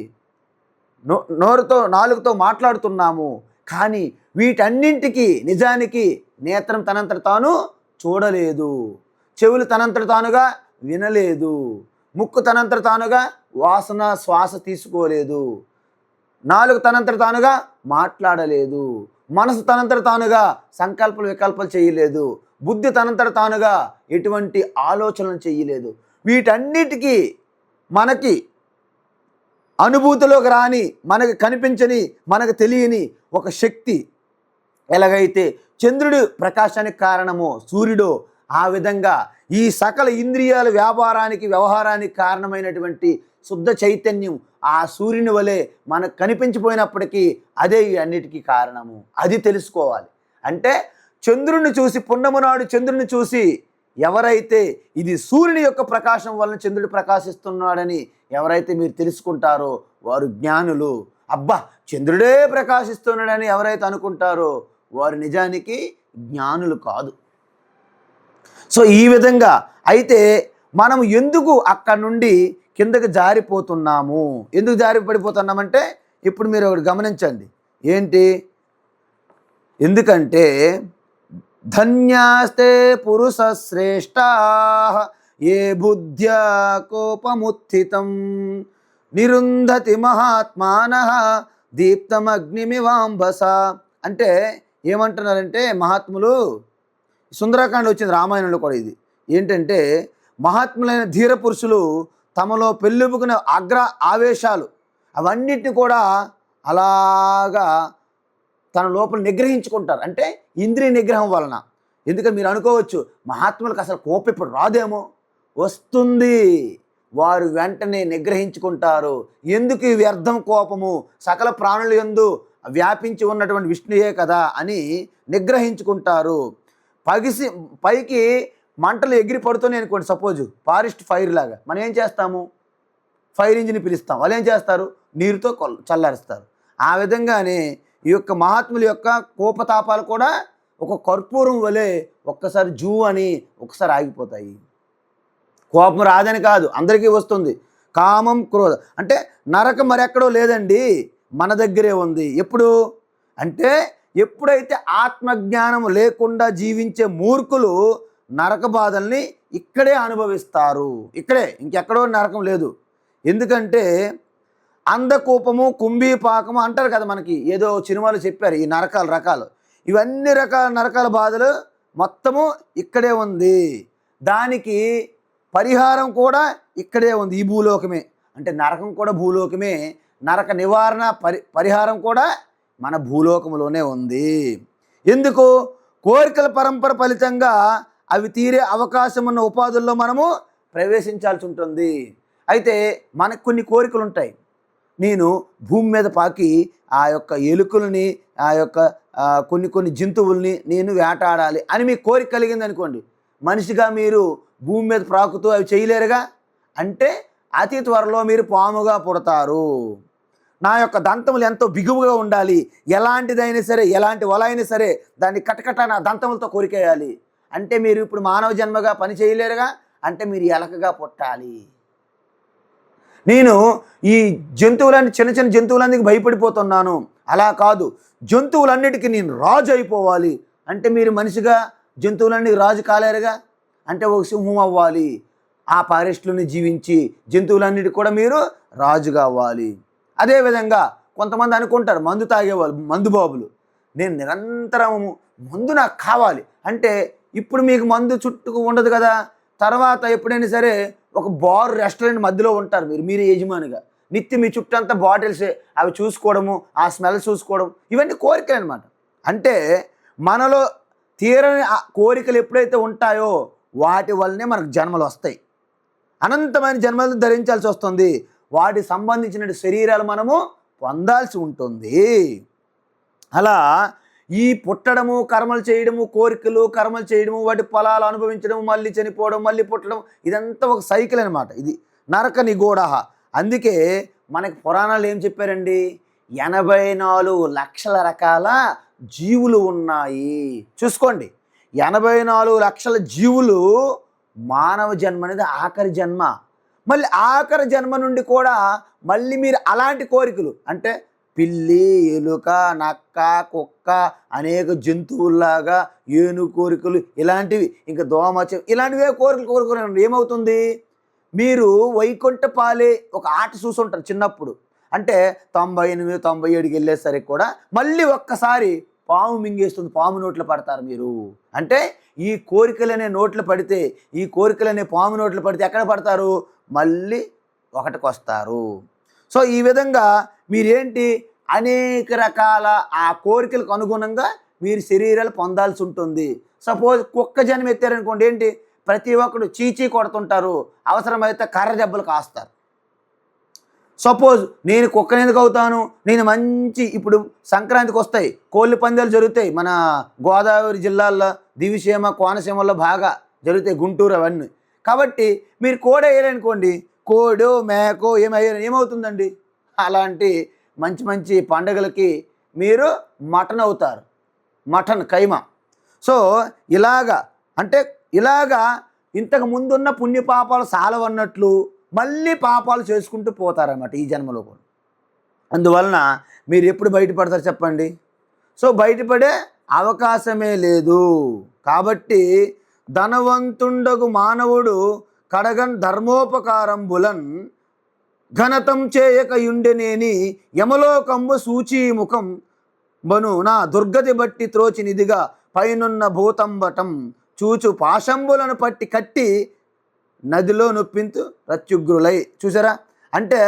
నోరుతో నాలుగుతో మాట్లాడుతున్నాము. కానీ వీటన్నింటికి నిజానికి నేత్రం తనంతట తాను చూడలేదు, చెవులు తనంతట తానుగా వినలేదు, ముక్కు తనంతట తానుగా వాసన శ్వాస తీసుకోలేదు, నాలుగు తనంతట తానుగా మాట్లాడలేదు, మనసు తనంతట తానుగా సంకల్పలు వికల్పాలు చేయలేదు, బుద్ధి తనంతట తానుగా ఎటువంటి ఆలోచనలు చేయలేదు. వీటన్నిటికీ మనకి అనుభూతిలోకి రాని, మనకు కనిపించని, మనకు తెలియని ఒక శక్తి ఎలాగైతే చంద్రుడి ప్రకాశానికి కారణమో సూర్యుడు, ఆ విధంగా ఈ సకల ఇంద్రియాల వ్యవహారానికి కారణమైనటువంటి శుద్ధ చైతన్యం ఆ సూర్యుని వలె మనకు కనిపించిపోయినప్పటికీ అదే ఈ అన్నిటికీ కారణము. అది తెలుసుకోవాలి. అంటే చంద్రుడిని చూసి, పున్నము నాడు చంద్రుడిని చూసి ఎవరైతే ఇది సూర్యుని యొక్క ప్రకాశం వలన చంద్రుడు ప్రకాశిస్తున్నాడని ఎవరైతే మీరు తెలుసుకుంటారో వారు జ్ఞానులు. అబ్బా చంద్రుడే ప్రకాశిస్తున్నాడని ఎవరైతే అనుకుంటారో వారు నిజానికి జ్ఞానులు కాదు. సో ఈ విధంగా అయితే మనం ఎందుకు అక్కడ నుండి కిందకి జారిపోతున్నాము, ఎందుకు జారి పడిపోతున్నామంటే ఇప్పుడు మీరు ఒకటి గమనించండి. ఏంటి? ఎందుకంటే ధన్యాస్తే పురుష శ్రేష్టా ఏ బుద్ధ్యా కోపముత్థితం నిరుంధతి మహాత్మానః దీప్తమగ్నిమివాంబస. అంటే ఏమంటున్నారంటే మహాత్ములు, సుందరకాండ వచ్చింది రామాయణంలో కూడా. ఇది ఏంటంటే మహాత్ములైన ధీర పురుషులు తమలో పెళ్ళుపుకునే ఆవేశాలు అవన్నిటిని కూడా అలాగా తన లోపల నిగ్రహించుకుంటారు. అంటే ఇంద్రియ నిగ్రహం వలన. ఎందుకంటే మీరు అనుకోవచ్చు మహాత్ములకు అసలు కోపం ఇప్పుడు రాదేమో, వస్తుంది. వారు వెంటనే నిగ్రహించుకుంటారు. ఎందుకు ఈ వ్యర్థం కోపము, సకల ప్రాణుల యందు వ్యాపించి ఉన్నటువంటి విష్ణుయే కదా అని నిగ్రహించుకుంటారు. పైకి మంటలు ఎగిరి పడుతున్నాయి అనుకోండి, సపోజ్ ఫారెస్ట్ ఫైర్ లాగా, మనం ఏం చేస్తాము? ఫైర్ ఇంజిన్ పిలుస్తాం. వాళ్ళు ఏం చేస్తారు? నీరుతో చల్లారుస్తారు. ఆ విధంగానే ఈ యొక్క మహాత్ముల యొక్క కోపతాపాలు కూడా ఒక కర్పూరం వలె ఒక్కసారి జూ అని ఒకసారి ఆగిపోతాయి. కోపం రాదని కాదు, అందరికీ వస్తుంది. కామం క్రోధ అంటే నరకం మరెక్కడో లేదండి, మన దగ్గరే ఉంది. ఎప్పుడు అంటే ఎప్పుడైతే ఆత్మజ్ఞానం లేకుండా జీవించే మూర్ఖులు నరక బాధల్ని ఇక్కడే అనుభవిస్తారు. ఇక్కడే, ఇంకెక్కడో నరకం లేదు. ఎందుకంటే అంధకూపము, కుంభీపాకము అంటారు కదా, మనకి ఏదో సినిమాలు చెప్పారు ఈ రకాలు. ఇవన్నీ రకాల నరకాల బాధలు మొత్తము ఇక్కడే ఉంది. దానికి పరిహారం కూడా ఇక్కడే ఉంది, ఈ భూలోకమే. అంటే నరకం కూడా భూలోకమే, నరక నివారణ పరిహారం కూడా మన భూలోకంలోనే ఉంది. ఎందుకు? కోరికల పరంపర ఫలితంగా అవి తీరే అవకాశం ఉన్న ఉపాధుల్లో మనము ప్రవేశించాల్సి ఉంటుంది. అయితే మనకు కొన్ని కోరికలు ఉంటాయి. నేను భూమి మీద పాకి ఆ యొక్క ఎలుకల్ని, ఆ యొక్క కొన్ని జంతువుల్ని నేను వేటాడాలి అని మీకు కోరిక కలిగింది అనుకోండి, మనిషిగా మీరు భూమి మీద ప్రాకుతూ అవి చేయలేరుగా. అంటే అతి త్వరలో మీరు పాముగా పుడతారు. నా యొక్క దంతములు ఎంతో బిగువుగా ఉండాలి, ఎలాంటిదైనా సరే, ఎలాంటి వల అయినా సరే దాన్ని కటకట నా దంతములతో కొరికేయాలి అంటే మీరు ఇప్పుడు మానవ జన్మగా పని చేయలేరుగా. అంటే మీరు ఎలకగా పుట్టాలి. నేను ఈ జంతువులన్నీ చిన్న చిన్న జంతువులన్నిటికీ భయపడిపోతున్నాను, అలా కాదు, జంతువులన్నిటికీ నేను రాజు అయిపోవాలి అంటే మీరు మనిషిగా జంతువులన్నీ రాజు కాలేరుగా. అంటే ఒక సింహం అవ్వాలి, ఆ ఫారెస్ట్లోని జీవించి జంతువులన్నిటికీ కూడా మీరు రాజుగా అవ్వాలి. అదేవిధంగా కొంతమంది అనుకుంటారు, మందు తాగేవాళ్ళు, మందు బాబులు, నేను నిరంతరం మందు నాకు కావాలి అంటే ఇప్పుడు మీకు మందు చుట్టూ ఉండదు కదా. తర్వాత ఎప్పుడైనా సరే ఒక బార్ రెస్టారెంట్ మధ్యలో ఉంటారు మీరు యజమానిగా, నిత్యం మీ చుట్టూ అంతా బాటిల్సే, అవి చూసుకోవడము, ఆ స్మెల్ చూసుకోవడం, ఇవన్నీ కోరికలు అనమాట. అంటే మనలో తీరని కోరికలు ఎప్పుడైతే ఉంటాయో వాటి వల్లనే మనకు జన్మలు వస్తాయి, అనంతమైన జన్మలు ధరించాల్సి వస్తుంది, వాటికి సంబంధించిన శరీరాలు మనము పొందాల్సి ఉంటుంది. అలా ఈ పుట్టడము, కర్మలు చేయడము, కోరికలు కర్మలు చేయడము, వాటి ఫలాలు అనుభవించడం, మళ్ళీ చనిపోవడం, మళ్ళీ పుట్టడం, ఇదంతా ఒక సైకిల్ అనమాట. ఇది నరక నిగూఢ. అందుకే మనకి పురాణాలు ఏం చెప్పారండి, 84 లక్షల రకాల జీవులు ఉన్నాయి. చూసుకోండి, 84 లక్షల జీవులు. మానవ జన్మ అనేది ఆఖరి జన్మ. మళ్ళీ ఆఖరి జన్మ నుండి కూడా మళ్ళీ మీరు అలాంటి కోరికలు అంటే పిల్లి, ఎలుక, నక్క, కుక్క, అనేక జంతువుల్లాగా ఏను కోరికలు, ఇలాంటివి, ఇంకా దోమ, ఇలాంటివే కోరికలు కోరుకునే ఏమవుతుంది, మీరు వైకుంఠపాలే ఒక ఆట చూసుంటారు చిన్నప్పుడు. అంటే 98, 97కి వెళ్ళేసరికి కూడా మళ్ళీ ఒక్కసారి పాము మింగేస్తుంది, పాము నోట్లో పడతారు మీరు. అంటే ఈ కోరికలనే నోట్లు పడితే, ఈ కోరికలనే పాము నోట్లు పడితే ఎక్కడ పడతారు, మళ్ళీ ఒకటికి వస్తారు. సో ఈ విధంగా మీరేంటి అనేక రకాల ఆ కోరికలకు అనుగుణంగా మీరు శరీరాలు పొందాల్సి ఉంటుంది. సపోజ్ కుక్క జన్మ ఎత్తారనుకోండి, ఏంటి ప్రతి ఒక్కడు చీచీ కొడుతుంటారు, అవసరమైతే కర్ర దెబ్బలు కాస్తారు. సపోజ్ నేను కుక్కని ఎందుకు అవుతాను, నేను మంచి ఇప్పుడు సంక్రాంతికి వస్తాయి కోళ్ళ పందాలు జరుగుతాయి, మన గోదావరి జిల్లాల్లో దివిసీమ, కోనసీమల్లో బాగా జరుగుతాయి, గుంటూరు అవన్నీ. కాబట్టి మీరు కోడి వేయాలనుకోండి, కోడో మేకో ఏమవుతుందండి, అలాంటి మంచి మంచి పండుగలకి మీరు మటన్ అవుతారు, మటన్ కైమా. సో ఇలాగా అంటే ఇలాగా ఇంతకు ముందున్న పుణ్యపాపాలు సాలవన్నట్లు మళ్ళీ పాపాలు చేసుకుంటూ పోతారన్నమాట ఈ జన్మలో కూడా. అందువలన మీరు ఎప్పుడు బయటపడతారు చెప్పండి. సో బయటపడే అవకాశమే లేదు. కాబట్టి ధనవంతుండగు మానవుడు కడగన్ ధర్మోపకారంబులన్ ఘనతం చేయకయుండెనేని యమలోకంబు సూచీముఖం బను నా దుర్గతి బట్టి త్రోచినిదిగా పైనున్న భూతంబటం చూచు పాశంబులను పట్టి కట్టి నదిలో నొప్పింతు ప్రత్యుగ్రులై. చూసారా, అంటే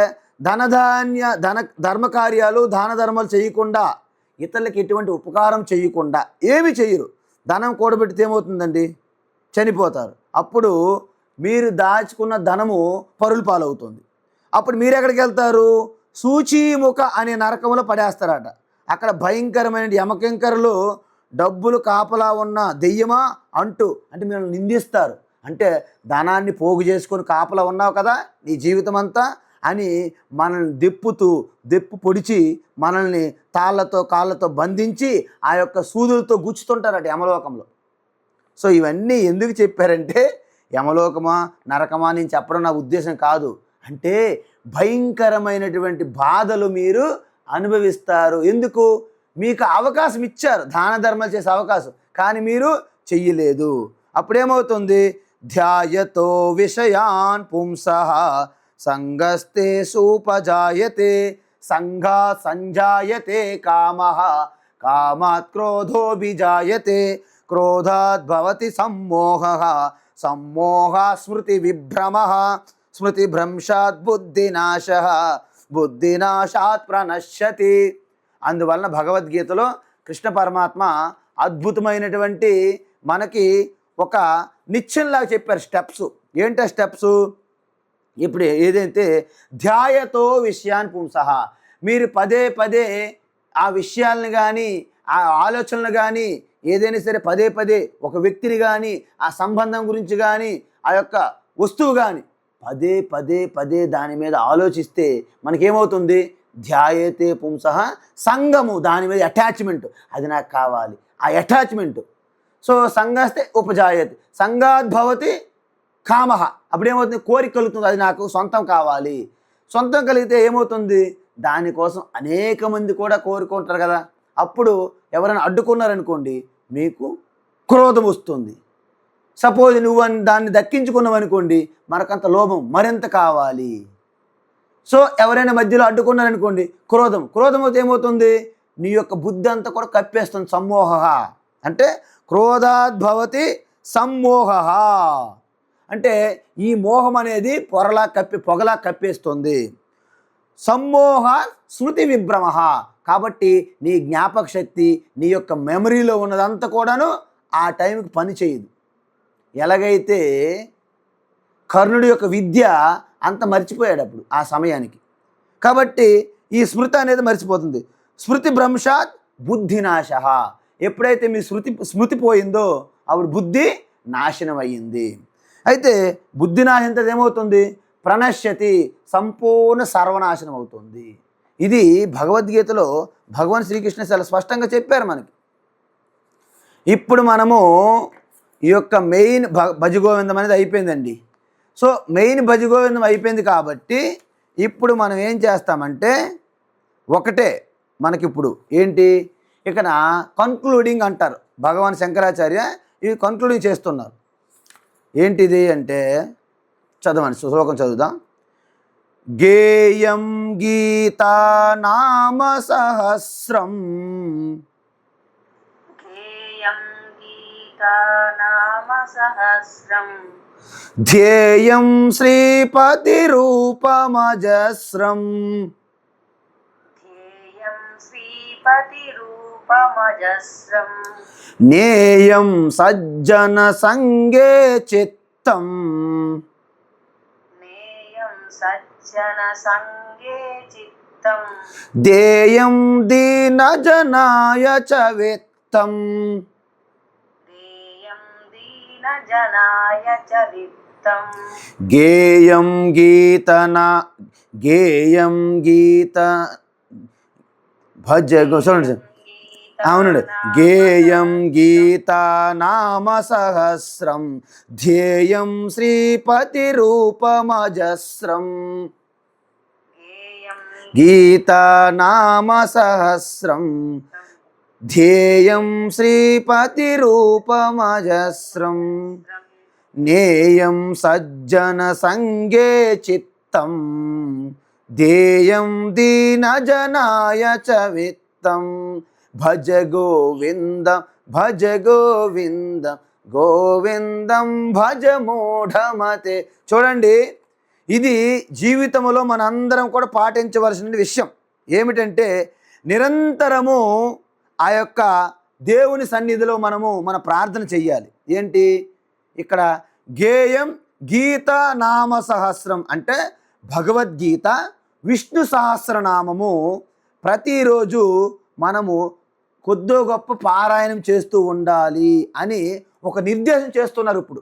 ధర్మకార్యాలు, దాన ధర్మాలు చేయకుండా, ఇతరులకి ఎటువంటి ఉపకారం చేయకుండా ఏమి చేయరు. ధనం కూడబెడితే ఏమవుతుందండి, చనిపోతారు. అప్పుడు మీరు దాచుకున్న ధనము పరుల పాలవుతుంది. అప్పుడు మీరు ఎక్కడికి వెళ్తారు, సూచీముఖ అనే నరకంలో పడేస్తారట. అక్కడ భయంకరమైన యమకింకరులు డబ్బులు కాపలా ఉన్న దెయ్యమా అంటే మిమ్మల్ని నిందిస్తారు. అంటే ధనాన్ని పోగు చేసుకొని కాపలా ఉన్నావు కదా నీ జీవితం అంతా అని మనల్ని దెప్పు పొడిచి మనల్ని తాళ్ళతో కాళ్ళతో బంధించి ఆ యొక్క సూదులతో గుచ్చుతుంటారట యమలోకంలో. సో ఇవన్నీ ఎందుకు చెప్పారంటే, యమలోకమా నరకమా నేను చెప్పడం నా ఉద్దేశం కాదు. అంటే భయంకరమైనటువంటి బాధలు మీరు అనుభవిస్తారు. ఎందుకు, మీకు అవకాశం ఇచ్చారు, దాన ధర్మాలు చేసే అవకాశం, కానీ మీరు చెయ్యలేదు. అప్పుడేమవుతుంది, ధ్యాయతో విషయాన్ పుంసః సంగస్తే సూపజాయతే సంఘా సంజాయతే కామః కామాత్ క్రోధోభిజాయతే క్రోధాత్ భవతి సమ్మోహః సమ్మోహాత్ స్మృతి విభ్రమః స్మృతి భ్రంశాత్ బుద్ధినాశః బుద్ధినాశాత్ ప్రణశ్యతి. అందువలన భగవద్గీతలో కృష్ణ పరమాత్మ అద్భుతమైనటువంటి మనకి ఒక నిత్యంలాగా చెప్పారు స్టెప్స్. ఏంటా స్టెప్స్, ఇప్పుడు ఏదైతే ధ్యాయతో విషయాన్ని పుంసః, మీరు పదే పదే ఆ విషయాలను కానీ ఆ ఆలోచనలు కానీ ఏదైనా సరే పదే పదే ఒక వ్యక్తిని కానీ ఆ సంబంధం గురించి కానీ ఆ యొక్క వస్తువు కానీ పదే పదే పదే దాని మీద ఆలోచిస్తే మనకేమవుతుంది? ధ్యాయతే పుంసః సంగము, దాని మీద అటాచ్మెంట్, అది నాకు కావాలి, ఆ అటాచ్మెంట్. సో సంగస్తే ఉపజాయతే, సంగాద్భవతి కామః, అప్పుడేమవుతుంది? కోరిక కలుగుతుంది, అది నాకు సొంతం కావాలి. సొంతం కలిగితే ఏమవుతుంది? దానికోసం అనేక మంది కూడా కోరుకుంటారు కదా. అప్పుడు ఎవరైనా అడ్డుకున్నారనుకోండి, మీకు క్రోధం వస్తుంది. సపోజ్ నువ్వు దాన్ని దక్కించుకున్నావు అనుకోండి, మనకంత లోభం, మరింత కావాలి. సో ఎవరైనా మధ్యలో అడ్డుకున్నారనుకోండి, క్రోధం అయితే ఏమవుతుంది? నీ యొక్క బుద్ధి అంతా కూడా కప్పేస్తుంది. సమ్మోహ అంటే క్రోధాద్భవతి సమ్మోహ అంటే ఈ మోహం అనేది పొగలా కప్పేస్తుంది. సమ్మోహ స్మృతి విభ్రమ, కాబట్టి నీ జ్ఞాపక శక్తి, నీ యొక్క మెమరీలో ఉన్నదంతా కూడాను ఆ టైంకి పని చేయదు. ఎలాగైతే కర్ణుడి యొక్క విద్య అంత మర్చిపోయాడు అప్పుడు ఆ సమయానికి, కాబట్టి ఈ స్మృతి అనేది మర్చిపోతుంది. స్మృతి భ్రంశాత్ బుద్ధినాశ, ఎప్పుడైతే మీ స్మృతి పోయిందో అప్పుడు బుద్ధి నాశనం అయ్యింది. అయితే బుద్ధి నాశనంతో ఏమవుతుంది? ప్రణశ్యతి, సంపూర్ణ సర్వనాశనం అవుతుంది. ఇది భగవద్గీతలో భగవాన్ శ్రీకృష్ణ చాలా స్పష్టంగా చెప్పారు మనకి. ఇప్పుడు మనము ఈ యొక్క మెయిన్ భజగోవిందం అనేది అయిపోయిందండి. సో మెయిన్ భజగోవిందం అయిపోయింది కాబట్టి ఇప్పుడు మనం ఏం చేస్తామంటే ఒకటే మనకిప్పుడు ఏంటి, ఇక్కడ కన్క్లూడింగ్ అంటారు భగవాన్ శంకరాచార్య, ఇవి కన్క్లూడింగ్ చేస్తున్నారు. ఏంటిది అంటే చదవండి, శ్లోకం చదువుదాం. గేయం గీతా నామ సహస్రం, గేయం గీతా నామ సహస్రం, ధ్యేయం శ్రీపతి రూపమజస్రం, ధ్యేయం శ్రీపతి రూపమజస్రం, నేయం సజ్జన సంగే చిత్తం, నేయం సజ్జన సంగే చిత్తం, దేయం దీనజనాయ చ విత్తం, దేయం దీనజనాయ చ విత్తం, గేయం గీత భజ అవునండి. గేయం గీతా నామ సహస్రం, ధ్యేయం శ్రీపతి రూపమజస్రం, గేయం గీతా నామ సహస్రం, ధ్యేయం శ్రీపతి రూపమజస్రం, నేయం సజ్జన సంగే చిత్తం, దేయం దీనజనాయ చ విత్తం, భజ గోవిందం గోవిందం భజ మూఢమతే. చూడండి, ఇది జీవితంలో మనందరం కూడా పాటించవలసిన విషయం. ఏమిటంటే నిరంతరము ఆ యొక్క దేవుని సన్నిధిలో మన ప్రార్థన చెయ్యాలి. ఏంటి ఇక్కడ గేయం గీత నామ సహస్రం అంటే భగవద్గీత విష్ణు సహస్రనామము ప్రతిరోజు మనము కొద్దో గొప్ప పారాయణం చేస్తూ ఉండాలి అని ఒక నిర్దేశం చేస్తున్నారు. ఇప్పుడు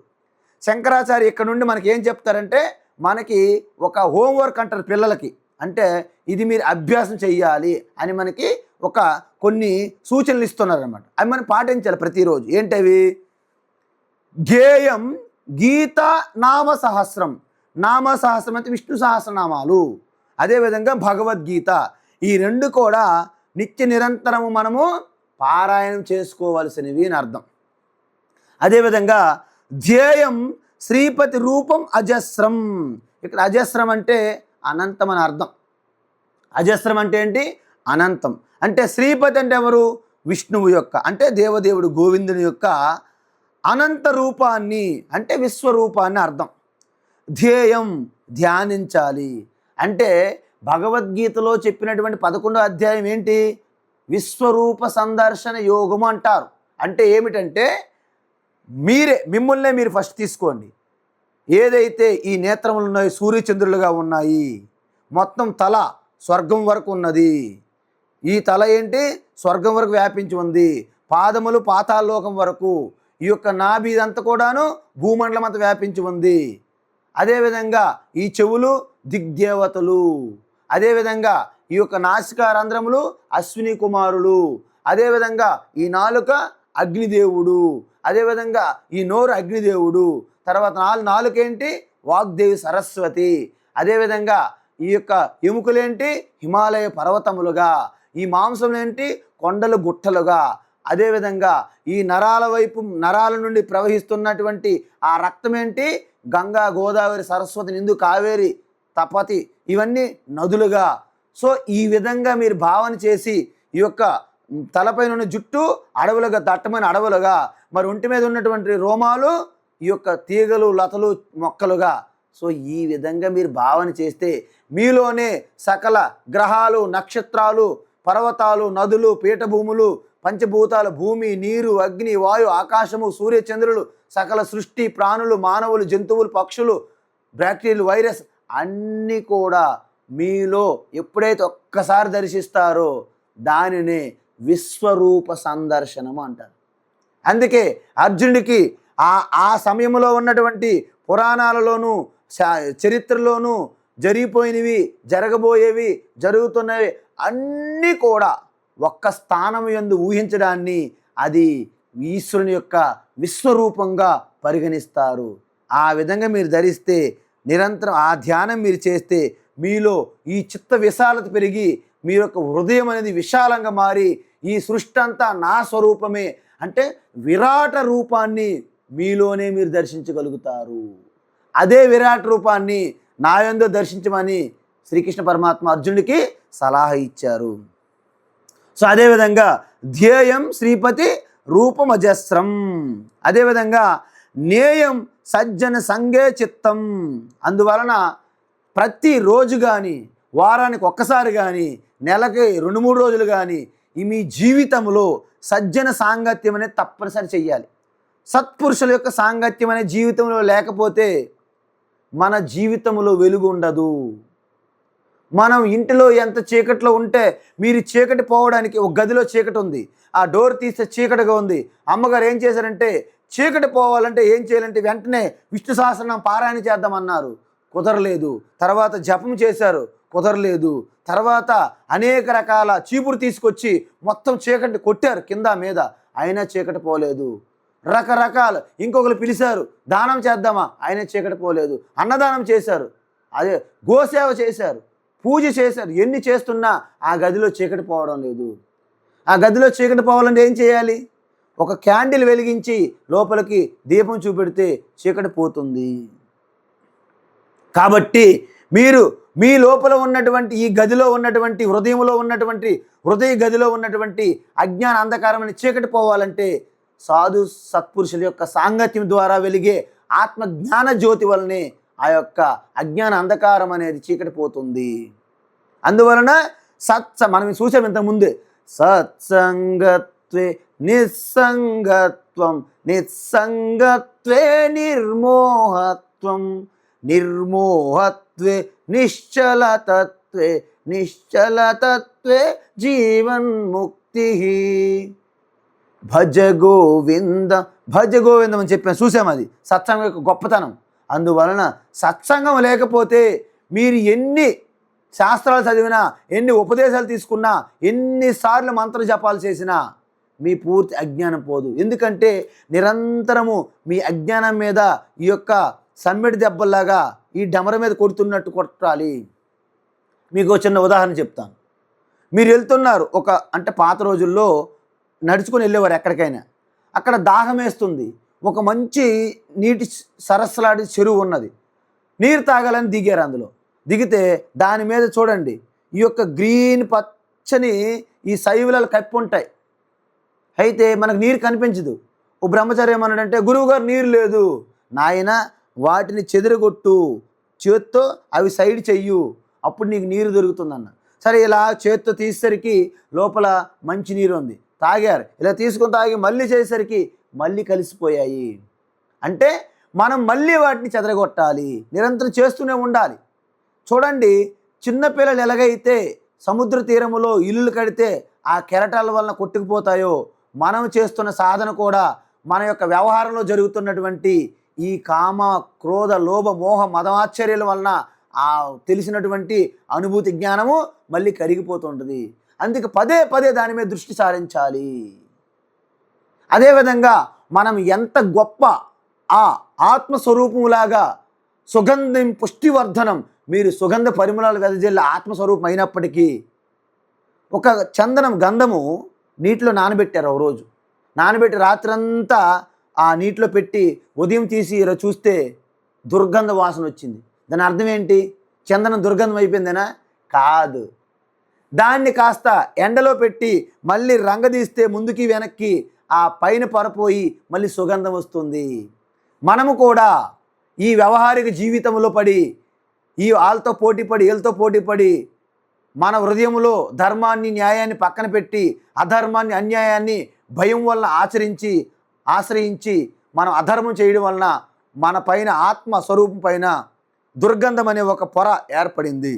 శంకరాచార్య ఇక్కడ నుండి మనకి ఏం చెప్తారంటే, మనకి ఒక హోంవర్క్ అంటారు పిల్లలకి, అంటే ఇది మీరు అభ్యాసం చెయ్యాలి అని మనకి కొన్ని సూచనలు ఇస్తున్నారు అన్నమాట. అవి మనం పాటించాలి ప్రతిరోజు. ఏంటవి? గేయం గీత నామ సహస్రం, నామ సహస్రం అంటే విష్ణు సహస్రనామాలు, అదేవిధంగా భగవద్గీత, ఈ రెండు కూడా నిత్య నిరంతరము మనము పారాయణం చేసుకోవలసినవి అని అర్థం. అదేవిధంగా ధ్యేయం శ్రీపతి రూపం అజస్రం, ఇక్కడ అజస్రం అంటే అనంతం అని అర్థం. అజస్రం అంటే ఏంటి? అనంతం. అంటే శ్రీపతి అంటే ఎవరు? విష్ణువు యొక్క, అంటే దేవదేవుడు గోవిందుని యొక్క అనంత రూపాన్ని అంటే విశ్వరూపాన్ని అర్థం. ధ్యేయం ధ్యానించాలి అంటే భగవద్గీతలో చెప్పినటువంటి 11వ అధ్యాయం ఏంటి? విశ్వరూప సందర్శన యోగము అంటారు. అంటే ఏమిటంటే మిమ్మల్నే మీరు ఫస్ట్ తీసుకోండి. ఏదైతే ఈ నేత్రములు ఉన్నాయో సూర్యచంద్రులుగా ఉన్నాయి. మొత్తం తల స్వర్గం వరకు ఉన్నది. ఈ తల ఏంటి? స్వర్గం వరకు వ్యాపించి ఉంది. పాదములు పాతాళలోకం వరకు. ఈ యొక్క నాభి ఇదంతా కూడాను భూమండలం అంతా వ్యాపించి ఉంది. అదేవిధంగా ఈ చెవులు దిగ్దేవతలు. అదేవిధంగా ఈ యొక్క నాసికారంధ్రములు అశ్విని కుమారులు. అదేవిధంగా ఈ నాలుక అగ్నిదేవుడు. అదేవిధంగా ఈ నోరు అగ్నిదేవుడు. తర్వాత నాలుకేంటి? వాగ్దేవి సరస్వతి. అదేవిధంగా ఈ యొక్క ఎముకలేంటి? హిమాలయ పర్వతములుగా. ఈ మాంసం ఏంటి? కొండలు గుట్టలుగా. అదేవిధంగా ఈ నరాల నుండి ప్రవహిస్తున్నటువంటి ఆ రక్తం ఏంటి? గంగా, గోదావరి, సరస్వతి, నిందు, కావేరి, తపతి, ఇవన్నీ నదులుగా. సో ఈ విధంగా మీరు భావన చేసి ఈ యొక్క తలపైన ఉన్న జుట్టు అడవులుగా, దట్టమైన అడవులుగా, మరి ఒంటి మీద ఉన్నటువంటి రోమాలు ఈ యొక్క తీగలు, లతలు, మొక్కలుగా. సో ఈ విధంగా మీరు భావన చేస్తే మీలోనే సకల గ్రహాలు, నక్షత్రాలు, పర్వతాలు, నదులు, పీఠభూములు, పంచభూతాలు, భూమి, నీరు, అగ్ని, వాయు, ఆకాశము, సూర్యచంద్రులు, సకల సృష్టి, ప్రాణులు, మానవులు, జంతువులు, పక్షులు, బ్యాక్టీరియాలు, వైరస్ అన్నీ కూడా మీలో ఎప్పుడైతే ఒక్కసారి దర్శిస్తారో దానినే విశ్వరూప సందర్శనము అంటారు. అందుకే అర్జునుడికి ఆ సమయంలో ఉన్నటువంటి పురాణాలలోనూ చరిత్రలోనూ జరిగిపోయినవి, జరగబోయేవి, జరుగుతున్నవి అన్నీ కూడా ఒక్క స్థానం యందు ఊహించడాన్ని అది ఈశ్వరుని యొక్క విశ్వరూపంగా పరిగణిస్తారు. ఆ విధంగా మీరు ధరిస్తే, నిరంతరం ఆ ధ్యానం మీరు చేస్తే మీలో ఈ చిత్త విశాలత పెరిగి మీ యొక్క హృదయం అనేది విశాలంగా మారి ఈ సృష్టి అంతా నా స్వరూపమే అంటే విరాట రూపాన్ని మీలోనే మీరు దర్శించగలుగుతారు. అదే విరాట రూపాన్ని నా యందు దర్శించమని శ్రీకృష్ణ పరమాత్మ అర్జునుడికి సలహా ఇచ్చారు. సో అదేవిధంగా ధ్యేయం శ్రీపతి రూపమజస్రం. అదేవిధంగా నేయం సజ్జన సంగే చిత్తం. అందువలన ప్రతిరోజు కానీ, వారానికి ఒక్కసారి కానీ, నెలకి 2-3 రోజులు కానీ మీ జీవితంలో సజ్జన సాంగత్యం అనేది తప్పనిసరి చెయ్యాలి. సత్పురుషుల యొక్క సాంగత్యం అనే జీవితంలో లేకపోతే మన జీవితంలో వెలుగు ఉండదు. మనం ఇంటిలో ఎంత చీకట్లో ఉంటే, మీరు చీకటి పోవడానికి ఒక గదిలో చీకటి ఉంది, ఆ డోర్ తీస్తే చీకటిగా ఉంది. అమ్మగారు ఏం చేశారంటే, చీకటి పోవాలంటే ఏం చేయాలంటే వెంటనే విష్ణు సహస్రనామం పారాయణ చేద్దామన్నారు, కుదరలేదు. తర్వాత జపం చేశారు, కుదరలేదు. తర్వాత అనేక రకాల చీపురు తీసుకొచ్చి మొత్తం చీకటి కొట్టారు కింద మీద, అయినా చీకటి పోలేదు. రకరకాల ఇంకొకరు పిలిచారు, దానం చేద్దామా, అయినా చీకటి పోలేదు. అన్నదానం చేశారు, అదే గోసేవ చేశారు, పూజ చేశారు. ఎన్ని చేస్తున్నా ఆ గదిలో చీకటి పోవడం లేదు. ఆ గదిలో చీకటి పోవాలంటే ఏం చేయాలి? ఒక క్యాండిల్ వెలిగించి లోపలికి దీపం చూపెడితే చీకటి పోతుంది. కాబట్టి మీరు మీ లోపల ఉన్నటువంటి ఈ గదిలో ఉన్నటువంటి హృదయంలో ఉన్నటువంటి హృదయ గదిలో ఉన్నటువంటి అజ్ఞాన అంధకారమైన చీకటి పోవాలంటే సాధు సత్పురుషుల యొక్క సాంగత్యం ద్వారా వెలిగే ఆత్మజ్ఞాన జ్యోతి వలనే ఆ యొక్క అజ్ఞాన అంధకారం అనేది చీకటి పోతుంది. అందువలన మనం చూసాం ఇంతకుముందే, సత్సంగత్వే నిస్సంగత్వం, నిస్సంగత్వే నిర్మోహత్వం, నిర్మోహత్వే నిశ్చలతత్వే, నిశ్చలతత్వే జీవన్ముక్తి. భజ గోవింద, భజ గోవిందం అని చెప్పాను, చూసాం. అది సత్సంగం యొక్క గొప్పతనం. అందువలన సత్సంగం లేకపోతే మీరు ఎన్ని శాస్త్రాలు చదివినా, ఎన్ని ఉపదేశాలు తీసుకున్నా, ఎన్నిసార్లు మంత్ర జపాలు చేసినా మీ పూర్తి అజ్ఞానం పోదు. ఎందుకంటే నిరంతరము మీ అజ్ఞానం మీద ఈ యొక్క సమ్మెడి దెబ్బల్లాగా ఈ డమర మీద కొడుతున్నట్టు కొట్టాలి. మీకు చిన్న ఉదాహరణ చెప్తాను. మీరు వెళ్తున్నారు, అంటే పాత రోజుల్లో నడుచుకొని వెళ్ళేవారు ఎక్కడికైనా. అక్కడ దాహం వేస్తుంది, ఒక మంచి నీటి సరస్సులాంటి చెరువు ఉన్నది, నీరు తాగాలని దిగారు. అందులో దిగితే దాని మీద చూడండి ఈ యొక్క గ్రీన్ పచ్చని ఈ శైవులలో కప్పి ఉంటాయి. అయితే మనకు నీరు కనిపించదు. ఓ బ్రహ్మచారి ఏమన్నాడంటే, గురువుగారు నీరు లేదు. నాయన వాటిని చెదరగొట్టు, చేత్తో అవి సైడ్ చెయ్యు, అప్పుడు నీకు నీరు దొరుకుతుందన్న. సరే, ఇలా చేత్తో తీసేసరికి లోపల మంచి నీరు ఉంది, తాగారు. ఇలా తీసుకొని తాగి మళ్ళీ చేసేసరికి మళ్ళీ కలిసిపోయాయి. అంటే మనం మళ్ళీ వాటిని చెదరగొట్టాలి, నిరంతరం చేస్తూనే ఉండాలి. చూడండి, చిన్నపిల్లలు ఎలాగైతే సముద్ర తీరములో ఇల్లులు కడితే ఆ కెరటాల వలన కొట్టుకుపోతాయో, మనం చేస్తున్న సాధన కూడా మన యొక్క వ్యవహారంలో జరుగుతున్నటువంటి ఈ కామ, క్రోధ, లోభ, మోహ, మదమాశ్చర్యాల వలన ఆ తెలిసినటువంటి అనుభూతి జ్ఞానము మళ్ళీ కరిగిపోతుంటుంది. అందుకే పదే పదే దాని మీద దృష్టి సారించాలి. అదేవిధంగా మనం ఎంత గొప్ప ఆ ఆత్మస్వరూపములాగా సుగంధం పుష్టివర్ధనం, మీరు సుగంధ పరిమళాలు వెదజల్లి ఆత్మస్వరూపం అయినప్పటికీ ఒక చందనం గంధము నీటిలో నానబెట్టారు. ఒక రోజు నానబెట్టి రాత్రంతా ఆ నీటిలో పెట్టి ఉదయం తీసి చూస్తే దుర్గంధ వాసన వచ్చింది. దాని అర్థం ఏంటి? చందనం దుర్గంధం అయిపోయిందేనా? కాదు. దాన్ని కాస్త ఎండలో పెట్టి మళ్ళీ రంగదీస్తే ముందుకి వెనక్కి ఆ పైన పరపోయి మళ్ళీ సుగంధం వస్తుంది. మనము కూడా ఈ వ్యవహారిక జీవితంలో పడి, ఈ వాళ్ళతో పోటీపడి, వీళ్ళతో పోటీపడి, మన హృదయంలో ధర్మాన్ని, న్యాయాన్ని పక్కన పెట్టి అధర్మాన్ని, అన్యాయాన్ని భయం వల్ల ఆశ్రయించి మనం అధర్మం చేయడం వలన మన పైన ఆత్మ స్వరూపం పైన దుర్గంధం అనే ఒక పొర ఏర్పడింది.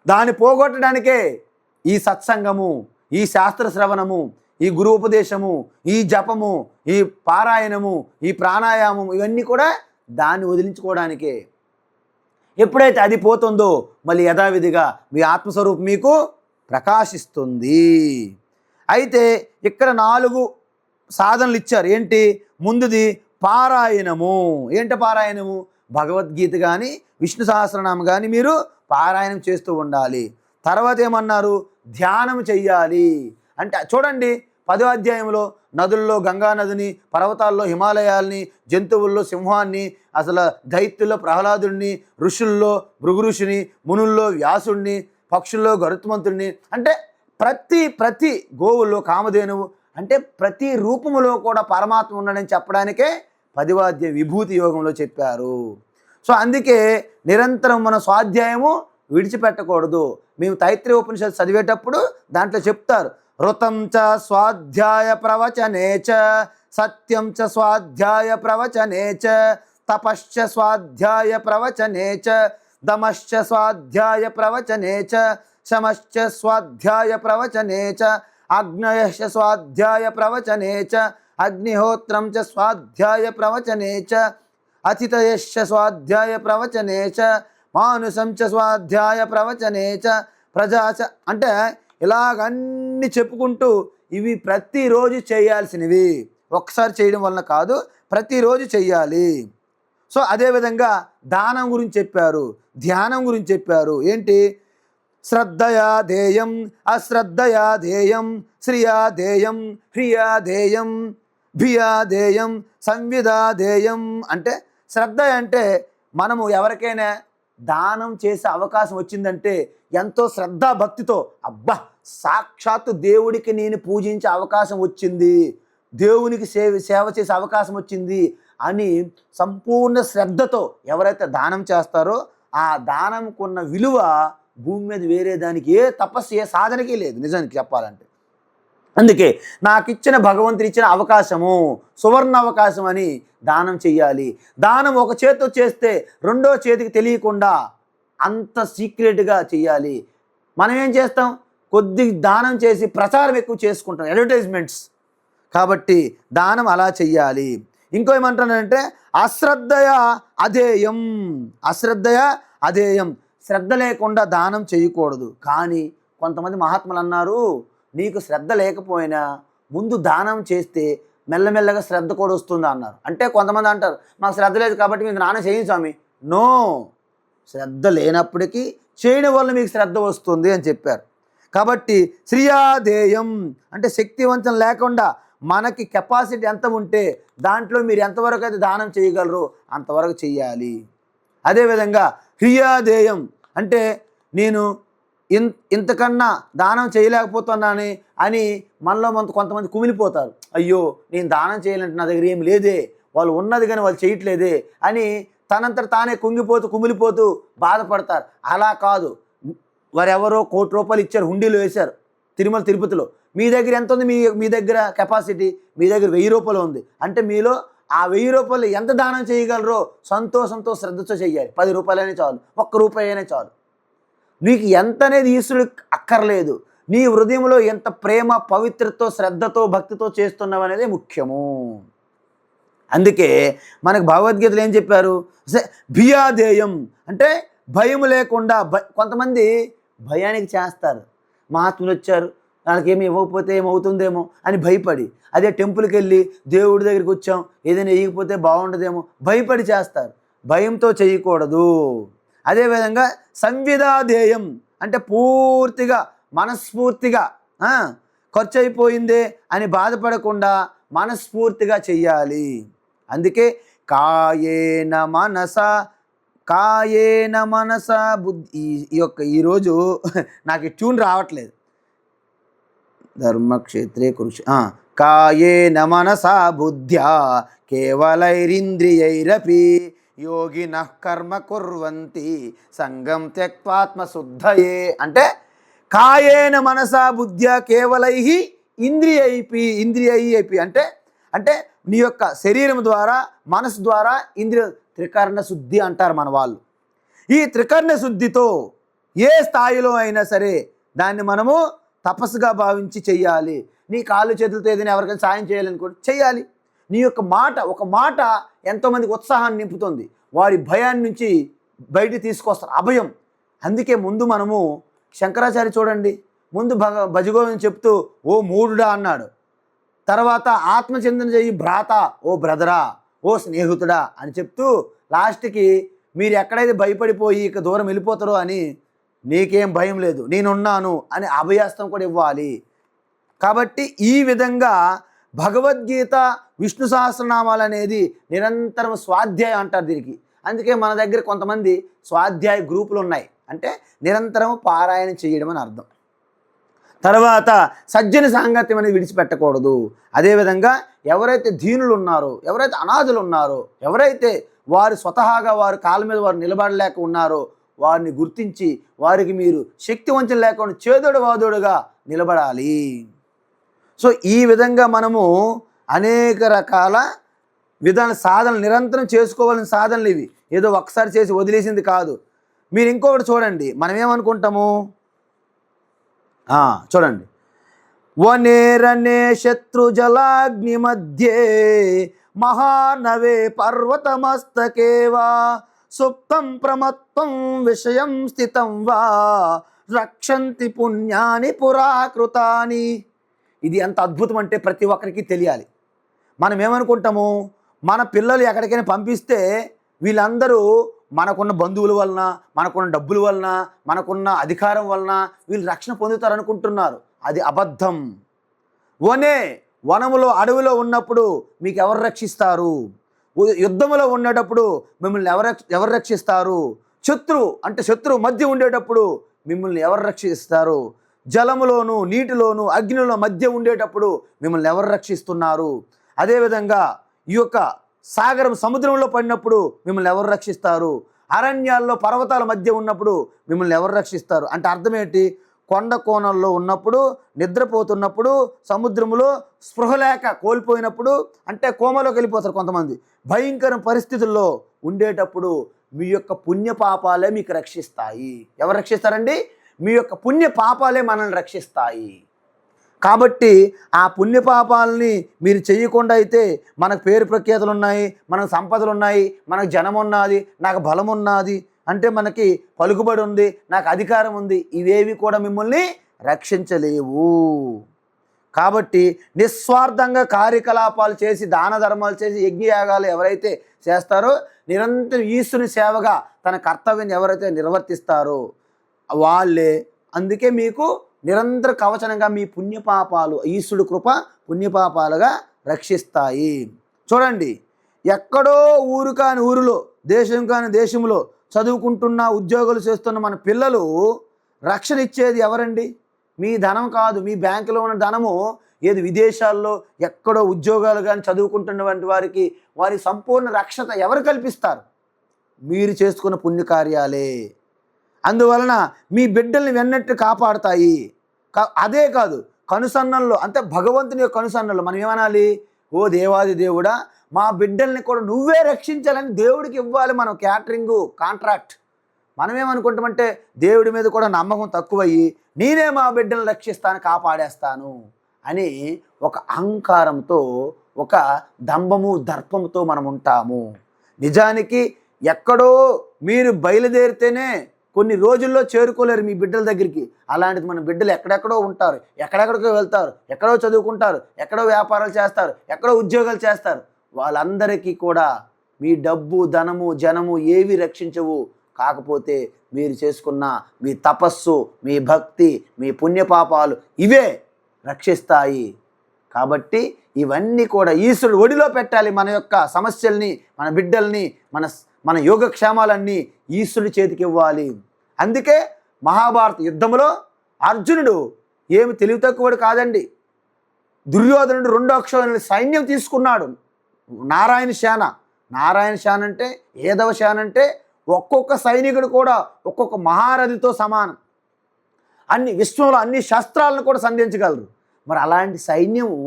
దాన్ని పోగొట్టడానికే ఈ సత్సంగము, ఈ శాస్త్ర శ్రవణము, ఈ గురు ఉపదేశము, ఈ జపము, ఈ పారాయణము, ఈ ప్రాణాయామం, ఇవన్నీ కూడా దాన్ని వదిలించుకోవడానికే. ఎప్పుడైతే అది పోతుందో మళ్ళీ యథావిధిగా మీ ఆత్మస్వరూపం మీకు ప్రకాశిస్తుంది. అయితే ఇక్కడ 4 సాధనలు ఇచ్చారు. ఏంటి? ముందుది పారాయణము. ఏంటి పారాయణము? భగవద్గీత కానీ విష్ణు సహస్రనామం కానీ మీరు పారాయణం చేస్తూ ఉండాలి. తర్వాత ఏమన్నారు? ధ్యానం చెయ్యాలి. అంటే చూడండి, 10వ అధ్యాయంలో నదుల్లో గంగా నదిని, పర్వతాల్లో హిమాలయాల్ని, జంతువుల్లో సింహాన్ని, అసలు దైత్యుల్లో ప్రహ్లాదుడిని, ఋషుల్లో భృగు ఋషిని, మునుల్లో వ్యాసుడిని, పక్షుల్లో గరుత్మంతుడిని, అంటే ప్రతి గోవుల్లో కామధేనువు, అంటే ప్రతి రూపములో కూడా పరమాత్మ ఉన్నాడని చెప్పడానికే 10వ అధ్యాయం విభూతి యోగంలో చెప్పారు. సో అందుకే నిరంతరం మన స్వాధ్యాయము విడిచిపెట్టకూడదు. మేము తైత్రీయ ఉపనిషత్తు చదివేటప్పుడు దాంట్లో చెప్తారు, ఋతం చ స్వాధ్యాయ ప్రవచనే చ, సత్యం చ స్వాధ్యాయ ప్రవచనే చ, తపశ్చ స్వాధ్యాయ ప్రవచనే చ, దమశ్చ స్వాధ్యాయ ప్రవచనే చ, శమశ్చ స్వాధ్యాయ ప్రవచనే చ, అగ్నయశ్చ స్వాధ్యాయ ప్రవచనే చ, అగ్నిహోత్రం చ స్వాధ్యాయ ప్రవచనే చ, అతిథయశ్చ స్వాధ్యాయ ప్రవచనే చ, మానుసం చ స్వాధ్యాయ ప్రవచనే చ, ప్రజాచ. అంటే ఇలాగన్నీ చెప్పుకుంటూ ఇవి ప్రతిరోజు చేయాల్సినవి, ఒక్కసారి చేయడం వలన కాదు, ప్రతిరోజు చెయ్యాలి. సో అదేవిధంగా దానం గురించి చెప్పారు, ధ్యానం గురించి చెప్పారు. ఏంటి? శ్రద్ధయా ధ్యేయం, అశ్రద్ధయా ధ్యేయం, శ్రియా ధ్యేయం, హ్రియా ధ్యేయం, భియా ధ్యేయం, సంవిదా ధ్యేయం. అంటే శ్రద్ధ అంటే మనము ఎవరికైనా దానం చేసే అవకాశం వచ్చిందంటే ఎంతో శ్రద్ధా భక్తితో, అబ్బా సాక్షాత్తు దేవుడికి నేను పూజించే అవకాశం వచ్చింది, దేవునికి సేవ చేసే అవకాశం వచ్చింది అని సంపూర్ణ శ్రద్ధతో ఎవరైతే దానం చేస్తారో ఆ దానంకున్న విలువ భూమి మీద వేరే దానికి ఏ తపస్సు, ఏ సాధనకి లేదు నిజానికి చెప్పాలంటే. అందుకే నాకు ఇచ్చిన భగవంతుడు ఇచ్చిన అవకాశము సువర్ణ అవకాశం అని దానం చెయ్యాలి. దానం ఒక చేతితో చేస్తే రెండో చేతికి తెలియకుండా అంత సీక్రెట్గా చెయ్యాలి. మనం ఏం చేస్తాం? కొద్ది దానం చేసి ప్రచారం ఎక్కువ చేసుకుంటాం, అడ్వర్టైజ్మెంట్స్. కాబట్టి దానం అలా చెయ్యాలి. ఇంకో ఏమంటానంటే అశ్రద్ధయ అధేయం, అశ్రద్ధయ అధేయం, శ్రద్ధ లేకుండా దానం చేయకూడదు. కానీ కొంతమంది మహాత్ములు అన్నారు, నీకు శ్రద్ధ లేకపోయినా ముందు దానం చేస్తే మెల్లమెల్లగా శ్రద్ధ కూడా వస్తుంది అన్నారు. అంటే కొంతమంది అంటారు, మాకు శ్రద్ధ లేదు కాబట్టి మీకు దానం చేయండి స్వామి. నో, శ్రద్ధ లేనప్పటికీ చేయడం వల్ల మీకు శ్రద్ధ వస్తుంది అని చెప్పారు. కాబట్టి శ్రియాధేయం అంటే శక్తివంతం లేకుండా మనకి కెపాసిటీ ఎంత ఉంటే దాంట్లో మీరు ఎంతవరకు అయితే దానం చేయగలరో అంతవరకు చెయ్యాలి. అదేవిధంగా హ్రియాధేయం అంటే నేను ఇంతకన్నా దానం చేయలేకపోతున్నాను అని మనలో కొంతమంది కుమిలిపోతారు. అయ్యో నేను దానం చేయాలంటే నా దగ్గర ఏం లేదే, వాళ్ళు ఉన్నది కానీ వాళ్ళు చేయట్లేదే అని తనంతట తానే కుమిలిపోతూ బాధపడతారు. అలా కాదు, వారెవరో ₹1,00,00,000 ఇచ్చారు, హుండీలో వేశారు తిరుమల తిరుపతిలో. మీ దగ్గర ఎంత ఉంది? మీ దగ్గర కెపాసిటీ మీ దగ్గర ₹1,000 ఉంది అంటే మీలో ఆ 1000 రూపాయలు ఎంత దానం చేయగలరో సంతోషంతో శ్రద్ధతో చెయ్యాలి. 10 రూపాయలైనా చాలు, 1 రూపాయి అయినా చాలు. నీకు ఎంత అనేది ఈశ్వరుడు అక్కర్లేదు. నీ హృదయంలో ఎంత ప్రేమ, పవిత్రతో, శ్రద్ధతో, భక్తితో చేస్తున్నావు అనేది ముఖ్యము. అందుకే మనకు భగవద్గీతలో ఏం చెప్పారు? భియాదేయం అంటే భయం లేకుండా. కొంతమంది భయానికి చేస్తారు. మహాత్ములు వచ్చారు, వాళ్ళకి ఏమి ఇవ్వకపోతే ఏమవుతుందేమో అని భయపడి, అదే టెంపుల్కి వెళ్ళి దేవుడి దగ్గరికి వచ్చాం ఏదైనా వేయకపోతే బాగుండదేమో భయపడి చేస్తారు. భయంతో చేయకూడదు. అదేవిధంగా సంవిదాధేయం అంటే పూర్తిగా మనస్ఫూర్తిగా ఖర్చు అయిపోయిందే అని బాధపడకుండా మనస్ఫూర్తిగా చెయ్యాలి. అందుకే కాయేన మనస బుద్ధి. ఈరోజు నాకు ఈ ట్యూన్ రావట్లేదు. ధర్మక్షేత్రే కురుష కాయేన మనసా బుద్ధ్యా కేవలైరింద్రియైరపి యోగినః కర్మ కుర్వంతి సంగం త్యక్త్వాత్మశుద్ధయే. అంటే కాయేన మనసా బుద్ధ్యా కేవలై ఇంద్రియైపి అంటే నీ యొక్క శరీరం ద్వారా, మనసు ద్వారా ఇంద్రియ త్రికరణ శుద్ధి అంటారు మన వాళ్ళు. ఈ త్రికరణ శుద్ధితో ఏ స్థాయిలో అయినా సరే దాన్ని మనము తపస్సుగా భావించి చెయ్యాలి. నీ కాళ్ళు చేతులతో ఏదైనా ఎవరికైనా సాయం చేయాలనుకోండి, చెయ్యాలి. నీ యొక్క ఒక మాట ఎంతోమందికి ఉత్సాహాన్ని నింపుతుంది. వారి భయాన్ని నుంచి బయటికి తీసుకొస్తారు, అభయం. అందుకే ముందు మనము శంకరాచార్య చూడండి, ముందు భజగోవిందం చెప్తూ ఓ మూఢుడా అన్నాడు. తర్వాత ఆత్మచింతన చెయ్యి భ్రాత, ఓ బ్రదరా, ఓ స్నేహితుడా అని చెప్తూ లాస్ట్కి మీరు ఎక్కడైతే భయపడిపోయి ఇక దూరం వెళ్ళిపోతారో అని నీకేం భయం లేదు నేనున్నాను అని అభయాస్తం కూడా ఇవ్వాలి. కాబట్టి ఈ విధంగా భగవద్గీత, విష్ణు సహస్రనామాలు అనేది నిరంతరం స్వాధ్యాయం అంటారు దీనికి. అందుకే మన దగ్గర కొంతమంది స్వాధ్యాయ గ్రూపులు ఉన్నాయి. అంటే నిరంతరం పారాయణ చేయడం అని అర్థం. తర్వాత సజ్జన సాంగత్యం అనేది విడిచిపెట్టకూడదు. అదేవిధంగా ఎవరైతే దీనులు ఉన్నారో, ఎవరైతే అనాథులు ఉన్నారో, ఎవరైతే వారు స్వతహాగా వారి కాళ్ళ మీద వారు నిలబడలేక ఉన్నారో వారిని గుర్తించి వారికి మీరు శక్తి వంచన లేకుండా చేదోడు వాదోడుగా నిలబడాలి. సో ఈ విధంగా మనము అనేక రకాల సాధనలు నిరంతరం చేసుకోవాలని సాధనలు ఇవి. ఏదో ఒకసారి చేసి వదిలేసింది కాదు. మీరు ఇంకొకటి చూడండి, మనం ఏమనుకుంటాము, చూడండి, వనేరనే శత్రుజలాగ్ని మధ్యే మహానవే పర్వతమస్తకేవా సుప్తం ప్రమత్వం విషయం స్థితం వా రక్షంతి పుణ్యాని పురాకృతాని. ఇది ఎంత అద్భుతం అంటే ప్రతి ఒక్కరికి తెలియాలి. మనం ఏమనుకుంటాము, మన పిల్లలు ఎక్కడికైనా పంపిస్తే వీళ్ళందరూ మనకున్న బంధువుల వలన, మనకున్న డబ్బుల వలన, మనకున్న అధికారం వలన వీళ్ళు రక్షణ పొందుతారనుకుంటున్నారు. అది అబద్ధం. వనములో అడవిలో ఉన్నప్పుడు మీకు ఎవరు రక్షిస్తారు? యుద్ధములో ఉండేటప్పుడు మిమ్మల్ని ఎవరు రక్షిస్తారు? శత్రువు మధ్య ఉండేటప్పుడు మిమ్మల్ని ఎవరు రక్షిస్తారు? జలములోను, నీటిలోను, అగ్నిలో మధ్య ఉండేటప్పుడు మిమ్మల్ని ఎవరు రక్షిస్తున్నారు? అదేవిధంగా ఈ యొక్క సముద్రంలో పడినప్పుడు మిమ్మల్ని ఎవరు రక్షిస్తారు? అరణ్యాల్లో పర్వతాల మధ్య ఉన్నప్పుడు మిమ్మల్ని ఎవరు రక్షిస్తారు? అంటే అర్థం ఏంటి? కొండ కోణంలో ఉన్నప్పుడు, నిద్రపోతున్నప్పుడు, సముద్రంలో స్పృహ లేక కోల్పోయినప్పుడు, అంటే కోమలోకి వెళ్ళిపోతారు కొంతమంది, భయంకర పరిస్థితుల్లో ఉండేటప్పుడు మీ యొక్క పుణ్యపాపాలే మీకు రక్షిస్తాయి. ఎవరు రక్షిస్తారండి? మీ యొక్క పుణ్యపాపాలే మనల్ని రక్షిస్తాయి. కాబట్టి ఆ పుణ్యపాపాలని మీరు చేయకుండా అయితే మనకు పేరు ప్రఖ్యాతులు ఉన్నాయి, మనకు సంపదలు ఉన్నాయి, మనకు జనం ఉన్నది, నాకు బలం ఉన్నది, అంటే మనకి పలుకుబడి ఉంది, నాకు అధికారం ఉంది, ఇవేవి కూడా మిమ్మల్ని రక్షించలేవు. కాబట్టి నిస్వార్థంగా కార్యకలాపాలు చేసి, దాన ధర్మాలు చేసి, యజ్ఞయాగాలు ఎవరైతే చేస్తారో, నిరంతరం ఈశ్వరుని సేవగా తన కర్తవ్యాన్ని ఎవరైతే నిర్వర్తిస్తారో వాళ్ళే అందుకే మీకు నిరంతర కవచనంగా మీ పుణ్యపాపాలు, ఈశ్వరుడు కృప పుణ్యపాపాలుగా రక్షిస్తాయి. చూడండి, ఎక్కడో ఊరు కాని ఊరిలో, దేశం కాని దేశంలో చదువుకుంటున్న, ఉద్యోగాలు చేస్తున్న మన పిల్లలు రక్షణ ఇచ్చేది ఎవరండి? మీ ధనం కాదు, మీ బ్యాంకులో ఉన్న ధనము ఏది విదేశాల్లో ఎక్కడో ఉద్యోగాలు కానీ చదువుకుంటున్నటువంటి వారికి వారి సంపూర్ణ రక్షణ ఎవరు కల్పిస్తారు? మీరు చేసుకున్న పుణ్యకార్యాలే. అందువలన మీ బిడ్డల్ని వెన్నట్టు కాపాడుతాయి. అదే కాదు, కనుసన్నల్లో, అంటే భగవంతుని యొక్క కనుసన్నల్లో మనం ఏమనాలి? ఓ దేవాది దేవుడా, మా బిడ్డల్ని కూడా నువ్వే రక్షించాలని దేవుడికి ఇవ్వాలి మనం క్యాటరింగు కాంట్రాక్ట్. మనమేమనుకుంటామంటే దేవుడి మీద కూడా నమ్మకం తక్కువయ్యి నేనే మా బిడ్డలను రక్షిస్తాను కాపాడేస్తాను అని ఒక అహంకారంతో ఒక దంభము దర్పంతో మనం ఉంటాము. నిజానికి ఎక్కడో మీరు బయలుదేరితేనే కొన్ని రోజుల్లో చేరుకోలేరు మీ బిడ్డల దగ్గరికి. అలాంటిది మన బిడ్డలు ఎక్కడెక్కడో ఉంటారు, ఎక్కడెక్కడికో వెళ్తారు, ఎక్కడో చదువుకుంటారు, ఎక్కడో వ్యాపారాలు చేస్తారు, ఎక్కడో ఉద్యోగాలు చేస్తారు. వాళ్ళందరికీ కూడా మీ డబ్బు ధనము జనము ఏవి రక్షించవు. కాకపోతే మీరు చేసుకున్న మీ తపస్సు, మీ భక్తి, మీ పుణ్యపాపాలు ఇవే రక్షిస్తాయి. కాబట్టి ఇవన్నీ కూడా ఈశ్వరుడు ఒడిలో పెట్టాలి. మన యొక్క సమస్యల్ని, మన బిడ్డల్ని, మన యోగక్షేమాలన్నీ ఈశ్వరుడి చేతికి ఇవ్వాలి. అందుకే మహాభారత యుద్ధంలో అర్జునుడు ఏమి తెలివి తక్కువడు కాదండి. దుర్యోధనుడు 2 అక్షోహిణుల సైన్యం తీసుకున్నాడు. నారాయణ సేన అంటే ఏదవ సేన అంటే ఒక్కొక్క సైనికుడు కూడా ఒక్కొక్క మహారథితో సమానం. విశ్వంలో అన్ని శస్త్రాలను కూడా సంధించగలరు. మరి అలాంటి సైన్యము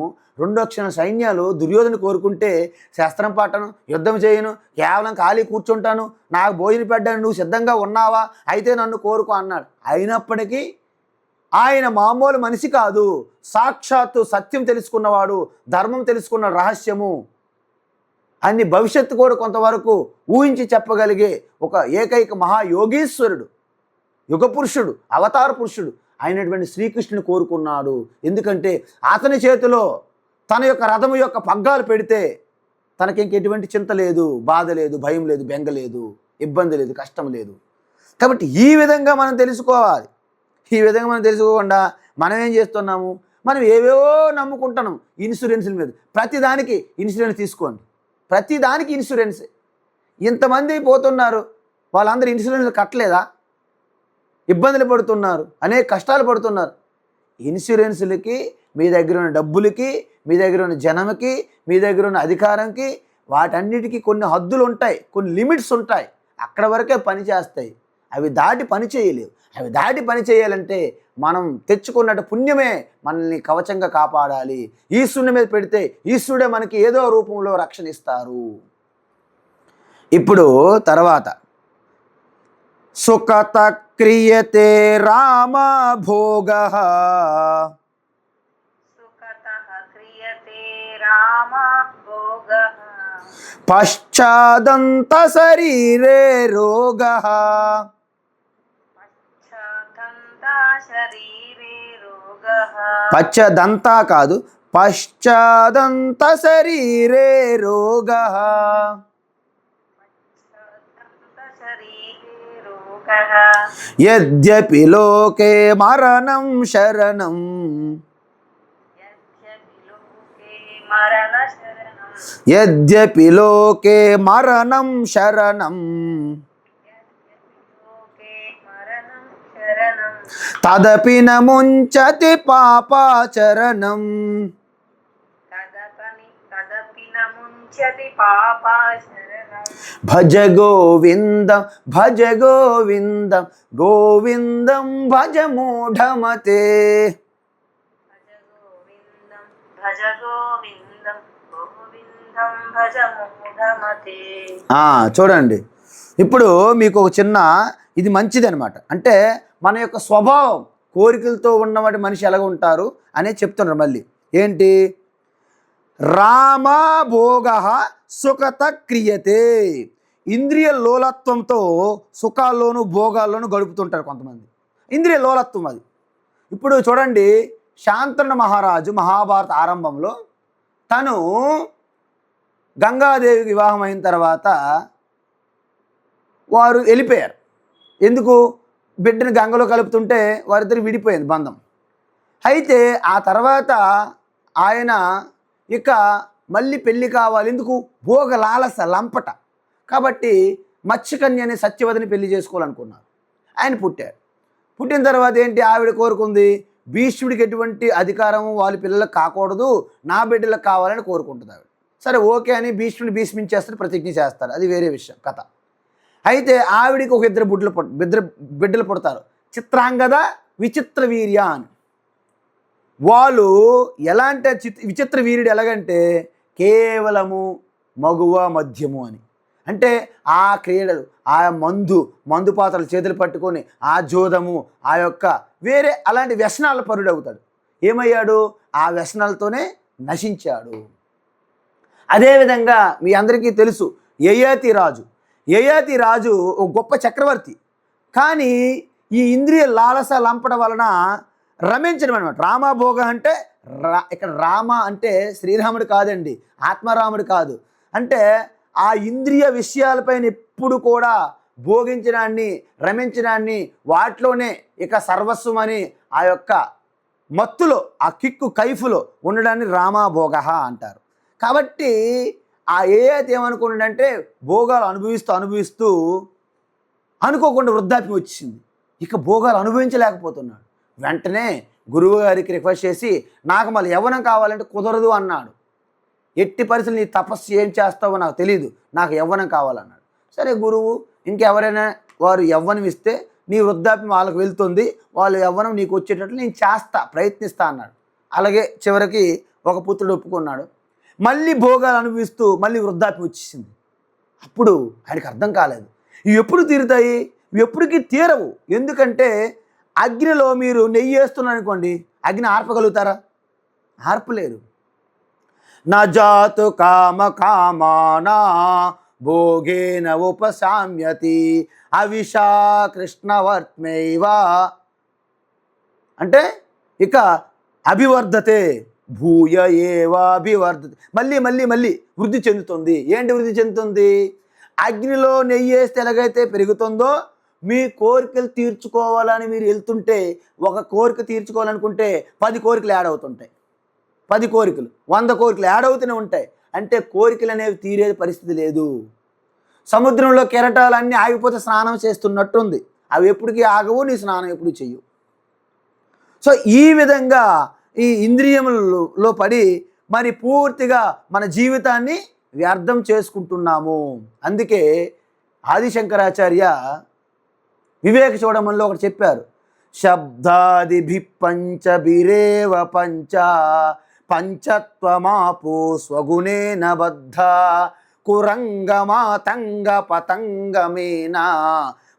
2 అక్షర సైన్యాలు దుర్యోధను కోరుకుంటే శస్త్రం పట్టను, యుద్ధం చేయను, కేవలం ఖాళీ కూర్చుంటాను, నాకు భోజనం పెట్టాను, నువ్వు సిద్ధంగా ఉన్నావా అయితే నన్ను కోరుకో అన్నాడు. అయినప్పటికీ ఆయన మామూలు మనిషి కాదు, సాక్షాత్తు సత్యం తెలుసుకున్నవాడు, ధర్మం తెలుసుకున్న రహస్యము అన్ని భవిష్యత్తు కూడా కొంతవరకు ఊహించి చెప్పగలిగే ఒక ఏకైక మహాయోగీశ్వరుడు, యుగపురుషుడు, అవతార పురుషుడు అయినటువంటి శ్రీకృష్ణుని కోరుకున్నాడు. ఎందుకంటే అతని చేతిలో తన యొక్క రథము యొక్క పగ్గాలు పెడితే తనకి ఇంకెటువంటి చింత లేదు, బాధ లేదు, భయం లేదు, బెంగ లేదు, ఇబ్బంది లేదు, కష్టం లేదు. కాబట్టి ఈ విధంగా మనం తెలుసుకోవాలి. ఈ విధంగా మనం తెలుసుకోకుండా మనం ఏం చేస్తున్నాము, మనం ఏవేవో నమ్ముకుంటున్నాం ఇన్సూరెన్స్ల మీద. ప్రతిదానికి ఇన్సూరెన్స్ తీసుకోండి, ప్రతిదానికి ఇన్సూరెన్స్. ఇంతమంది పోతున్నారు, వాళ్ళందరూ ఇన్సూరెన్స్ కట్టలేదా? ఇబ్బందులు పడుతున్నారు, అనేక కష్టాలు పడుతున్నారు. ఇన్సూరెన్సులకి, మీ దగ్గర ఉన్న డబ్బులకి, మీ దగ్గర ఉన్న జనంకి, మీ దగ్గర ఉన్న అధికారంకి, వాటన్నిటికీ కొన్ని హద్దులు ఉంటాయి, కొన్ని లిమిట్స్ ఉంటాయి. అక్కడ వరకే పని చేస్తాయి. అవి దాటి పని చేయలేవు. అవి దాటి పని చేయాలంటే మనం తెచ్చుకున్నట్టు పుణ్యమే మనల్ని కవచంగా కాపాడాలి. ఈశ్వరుని మీద పెడితే ఈశ్వరుడే మనకి ఏదో రూపంలో రక్షణ ఇస్తారు. ఇప్పుడు తర్వాత సుఖత క్రియతే రామ భోగ పశ్చాదంత శరీరే రోగ. పశ్చదంత కాదు, పశ్చాదంత శరీరే రోగ. యద్యపి లోకే మరణం శరణం, యద్యపి లోకే మరణం శరణం, తదపి న ముంచతి పాపాచరణం. భజ గోవిందం భజ గోవిందం గోవిందం భజ మూఢమతే. చూడండి, ఇప్పుడు మీకు ఒక చిన్న ఇది మంచిది అనమాట. అంటే మన యొక్క స్వభావం, కోరికలతో ఉన్నవాటి మనిషి ఎలాగ ఉంటారు అనేది చెప్తున్నారు. మళ్ళీ ఏంటి, రామభోగ సుఖత క్రియతే. ఇంద్రియ లోలత్వంతో సుఖాల్లోనూ భోగాల్లోనూ గడుపుతుంటారు కొంతమంది. ఇంద్రియ లోలత్వం అది. ఇప్పుడు చూడండి, శాంతను మహారాజు మహాభారత ఆరంభంలో తను గంగాదేవికి వివాహం అయిన తర్వాత వారు వెళ్ళిపోయారు. ఎందుకు? బిడ్డని గంగలో కలుపుతుంటే వారిద్దరు విడిపోయింది బంధం. అయితే ఆ తర్వాత ఆయన ఇక మళ్ళీ పెళ్ళి కావాలి. ఎందుకు? భోగ లాలస లంపట. కాబట్టి మత్స్యకన్య అనే సత్యవతిని పెళ్లి చేసుకోవాలనుకున్నారు. ఆయన పుట్టారు. పుట్టిన తర్వాత ఏంటి, ఆవిడ కోరుకుంది భీష్ముడికి ఎటువంటి అధికారము వాళ్ళ పిల్లలకు కాకూడదు, నా బిడ్డలకు కావాలని కోరుకుంటుంది ఆవిడ. సరే ఓకే అని భీష్ముడిని భీష్మించేస్తారు, ప్రతిజ్ఞ చేస్తారు, అది వేరే విషయం కథ. అయితే ఆవిడికి ఒక ఇద్దరు బిడ్డలు పుడతారు, చిత్రాంగద విచిత్ర వీర్య అని. వాళ్ళు ఎలా అంటే విచిత్ర వీర్యుడు ఎలాగంటే కేవలము మగువ మద్యము అని. అంటే ఆ క్రీడలు, ఆ మందు పాత్రలు చేతులు పట్టుకొని ఆ జోదము, ఆ యొక్క వేరే అలాంటి వ్యసనాల పరుడవుతాడు. ఏమయ్యాడు? ఆ వ్యసనాలతోనే నశించాడు. అదేవిధంగా మీ అందరికీ తెలుసు యయాతి రాజు ఒక గొప్ప చక్రవర్తి. కానీ ఈ ఇంద్రియ లాలస లంపట వలన రమించడం అనమాట. రామభోగ అంటే ఇక్కడ రామ అంటే శ్రీరాముడు కాదండి, ఆత్మరాముడు కాదు. అంటే ఆ ఇంద్రియ విషయాలపైన ఎప్పుడు కూడా భోగించడాన్ని, రమించడాన్ని, వాటిలోనే ఇక సర్వస్వం అని ఆ యొక్క మత్తులో, ఆ కిక్కు కైఫులో ఉండడాన్ని రామభోగ అంటారు. కాబట్టి ఆ యయాతి ఏమనుకున్నాడంటే భోగాలు అనుభవిస్తూ అనుకోకుండా వృద్ధాప్యం వచ్చింది. ఇక భోగాలు అనుభవించలేకపోతున్నాడు. వెంటనే గురువు గారికి రిక్వెస్ట్ చేసి నాకు మళ్ళీ యవ్వనం కావాలంటే కుదరదు అన్నాడు. ఎట్టి పరిస్థితులు నీ తపస్సు ఏం చేస్తావో నాకు తెలియదు, నాకు యవ్వనం కావాలన్నాడు. సరే గురువు ఇంకెవరైనా వారు యవ్వనం ఇస్తే నీ వృద్ధాప్యం వాళ్ళకి వెళ్తుంది, వాళ్ళు యవ్వనం నీకు వచ్చేటట్లు నేను ప్రయత్నిస్తా అన్నాడు. అలాగే చివరికి ఒక పుత్రుడు ఒప్పుకున్నాడు. మళ్ళీ భోగాలు అనుభవిస్తూ మళ్ళీ వృద్ధాప్యం వచ్చేసింది. అప్పుడు ఆయనకు అర్థం కాలేదు, ఇవి ఎప్పుడు తీరుతాయి? ఇవి ఎప్పటికీ తీరవు. ఎందుకంటే అగ్నిలో మీరు నెయ్యి వేస్తున్నారు అనుకోండి, అగ్ని ఆర్పగలుగుతారా? ఆర్పలేరు. నా జాతు కామానా భోగేన ఉపశామ్యతి అవిషా కృష్ణవర్త్మైవ. అంటే ఇక అభివర్ధతే భూయ ఏవాభివర్ధతే, మళ్ళీ వృద్ధి చెందుతుంది. ఏంటి వృద్ధి చెందుతుంది? అగ్నిలో నెయ్యి వేస్తే ఎలాగైతే పెరుగుతుందో, మీ కోరికలు తీర్చుకోవాలని మీరు వెళ్తుంటే, ఒక కోరిక తీర్చుకోవాలనుకుంటే 10 కోరికలు యాడ్ అవుతుంటాయి. 10 కోరికలు 100 కోరికలు యాడ్ అవుతూనే ఉంటాయి. అంటే కోరికలు అనేవి తీరే పరిస్థితి లేదు. సముద్రంలో కెరటాలన్నీ ఆగిపోతే స్నానం చేస్తున్నట్టుంది. అవి ఎప్పటికీ ఆగవు, నీ స్నానం ఎప్పుడు చెయ్యవు. సో ఈ విధంగా ఈ ఇంద్రియములలో పడి మరి పూర్తిగా మన జీవితాన్ని వ్యర్థం చేసుకుంటున్నాము. అందుకే ఆదిశంకరాచార్య వివేక చూడమనిలో ఒకటి చెప్పారు. శబ్దాదిభి పంచభిరేవ పంచత్వమాపో స్వగుణేన బద్ధ కురంగమాతంగ పతంగమేన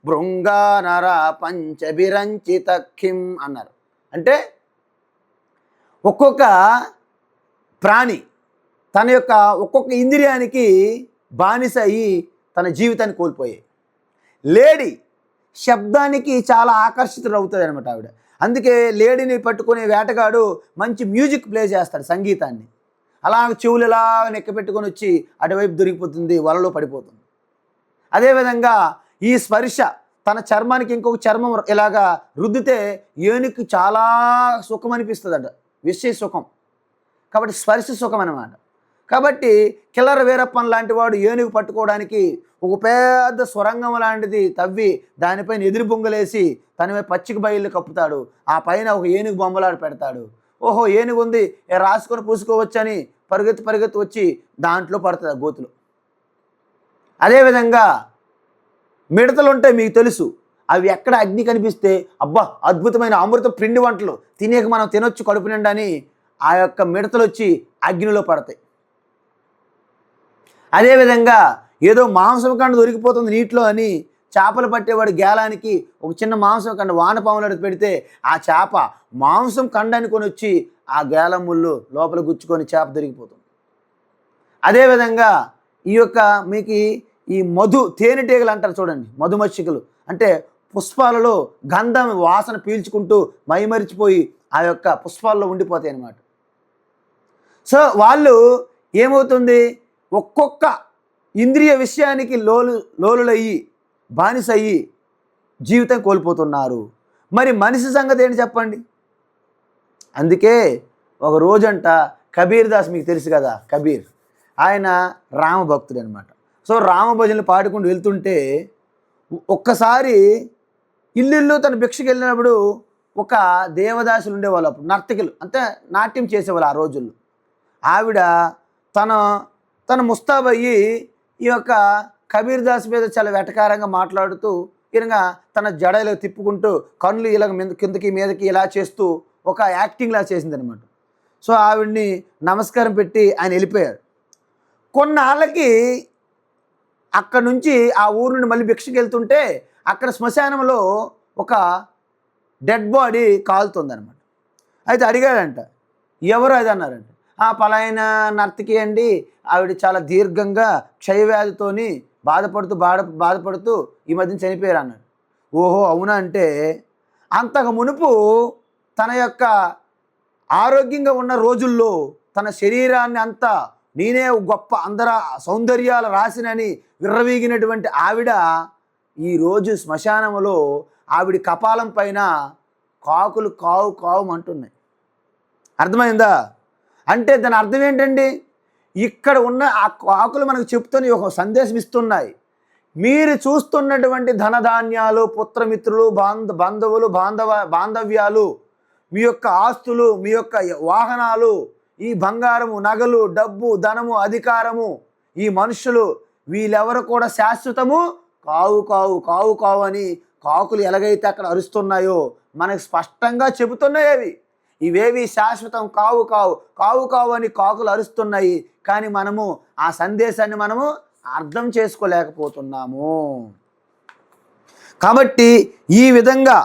భృంగానర పంచభిరంచిత కిం అన్నారు. అంటే ఒక్కొక్క ప్రాణి తన యొక్క ఒక్కొక్క ఇంద్రియానికి బానిస అయ్యి తన జీవితాన్ని కోల్పోయాయి. లేడీ శబ్దానికి చాలా ఆకర్షితుడు అవుతుంది అనమాట ఆవిడ. అందుకే లేడీని పట్టుకునే వేటగాడు మంచి మ్యూజిక్ ప్లే చేస్తాడు, సంగీతాన్ని. అలాగ చెవులు ఇలా నెక్కపెట్టుకొని వచ్చి అటువైపు దొరికిపోతుంది, వలలో పడిపోతుంది. అదేవిధంగా ఈ స్పర్శ తన చర్మానికి ఇంకొక చర్మం ఇలాగా రుద్దితే ఏనుగుకి చాలా సుఖం అనిపిస్తుందట, విషయ సుఖం. కాబట్టి స్పర్శ సుఖం అన్నమాట. కాబట్టి కిల్లర వీరప్పన్ లాంటి వాడు ఏనుగు పట్టుకోవడానికి ఒక పెద్ద స్వరంగం లాంటిది తవ్వి దానిపైన ఎదురు బొంగలేసి తన పచ్చిక బయళ్ళు కప్పుతాడు. ఆ పైన ఒక ఏనుగు బొమ్మలాడు పెడతాడు. ఓహో ఏనుగు ఉంది, రాసుకొని పూసుకోవచ్చని పరిగెత్తి వచ్చి దాంట్లో పడుతుంది ఆ గోతులు. అదేవిధంగా మిడతలు ఉంటాయి, మీకు తెలుసు. అవి ఎక్కడ అగ్ని కనిపిస్తే అబ్బా అద్భుతమైన అమృత పిండి వంటలు తినేక మనం తినొచ్చు కడుపు నిండా అని ఆ యొక్క మిడతలు వచ్చి అగ్నిలో పడతాయి. అదేవిధంగా ఏదో మాంసం కండ దొరికిపోతుంది నీటిలో అని చేపలు పట్టేవాడు గేలానికి ఒక చిన్న మాంసం కండ వానపాములు పెడితే ఆ చేప మాంసం కండాన్ని కొని వచ్చి ఆ గేలం ముళ్ళు లోపల గుచ్చుకొని చేప దొరికిపోతుంది. అదేవిధంగా ఈ యొక్క మీకు ఈ తేనెటీగలు అంటారు చూడండి, మధుమక్షికలు అంటే పుష్పాలలో గంధం వాసన పీల్చుకుంటూ మైమరిచిపోయి ఆ యొక్క పుష్పాల్లో ఉండిపోతాయి అన్నమాట. వాళ్ళు ఏమవుతుంది, ఒక్కొక్క ఇంద్రియ విషయానికి లోలులయ్యి బానిసయ్యి జీవితం కోల్పోతున్నారు. మరి మనిషి సంగతి ఏంటి చెప్పండి. అందుకే ఒక రోజంట కబీర్ దాస్, మీకు తెలుసు కదా కబీర్, ఆయన రామభక్తుడు అనమాట. సో రామభజనలు పాడుకుంటూ వెళ్తుంటే ఒక్కసారి ఇల్లు తన భిక్షకి వెళ్ళినప్పుడు ఒక దేవదాసులు ఉండేవాళ్ళు, అప్పుడు నర్తకులు అంటే నాట్యం చేసేవాళ్ళు ఆ రోజుల్లో. ఆవిడ తన ముస్తాబయ్యి ఈ యొక్క కబీర్ దాస్ మీద చాలా వెటకారంగా మాట్లాడుతూ ఈయనగా తన జడలో తిప్పుకుంటూ కళ్ళు ఇలా కిందకి మీదకి ఇలా చేస్తూ ఒక యాక్టింగ్లా చేసింది అనమాట. సో ఆవిడ్ని నమస్కారం పెట్టి ఆయన వెళ్ళిపోయారు. కొన్నాళ్ళకి అక్కడ నుంచి ఆ ఊరు నుండి మళ్ళీ భిక్షకి వెళ్తుంటే అక్కడ శ్మశానంలో ఒక డెడ్ బాడీ కాలుతుందనమాట. అయితే అడిగాడంట, ఎవరు అది అన్నారంట. పలాయన నర్తకి అండి, ఆవిడ చాలా దీర్ఘంగా క్షయవ్యాధితోని బాధపడుతూ ఈ మధ్యన చనిపోయారు అన్నాడు. ఓహో అవునా అంటే, అంతకు మునుపు తన యొక్క ఆరోగ్యంగా ఉన్న రోజుల్లో తన శరీరాన్ని అంతా నేనే గొప్ప అందర సౌందర్యాల రాసినని విర్రవీగినటువంటి ఆవిడ ఈరోజు శ్మశానంలో ఆవిడ కపాలం పైన కాకులు కావు కావుమంటున్నాయి. అర్థమైందా? అంటే దాని అర్థం ఏంటండి? ఇక్కడ ఉన్న ఆ కాకులు మనకు చెప్తూనే ఒక సందేశం ఇస్తున్నాయి. మీరు చూస్తున్నటువంటి ధనధాన్యాలు, పుత్రమిత్రులు, బంధువులు, బాంధవ్యాలు, మీ యొక్క ఆస్తులు, మీ యొక్క వాహనాలు, ఈ బంగారము, నగలు, డబ్బు, ధనము, అధికారము, ఈ మనుషులు, వీళ్ళెవరు కూడా శాశ్వతము కావు కావు కావు కావు అని కాకులు ఎలాగైతే అక్కడ అరుస్తున్నాయో మనకు స్పష్టంగా చెబుతున్నాయి. ఇవేవి శాశ్వతం కావు కావు కావు కావు అని కాకులు అరుస్తున్నాయి. కానీ మనము ఆ సందేశాన్ని మనము అర్థం చేసుకోలేకపోతున్నాము. కాబట్టి ఈ విధంగా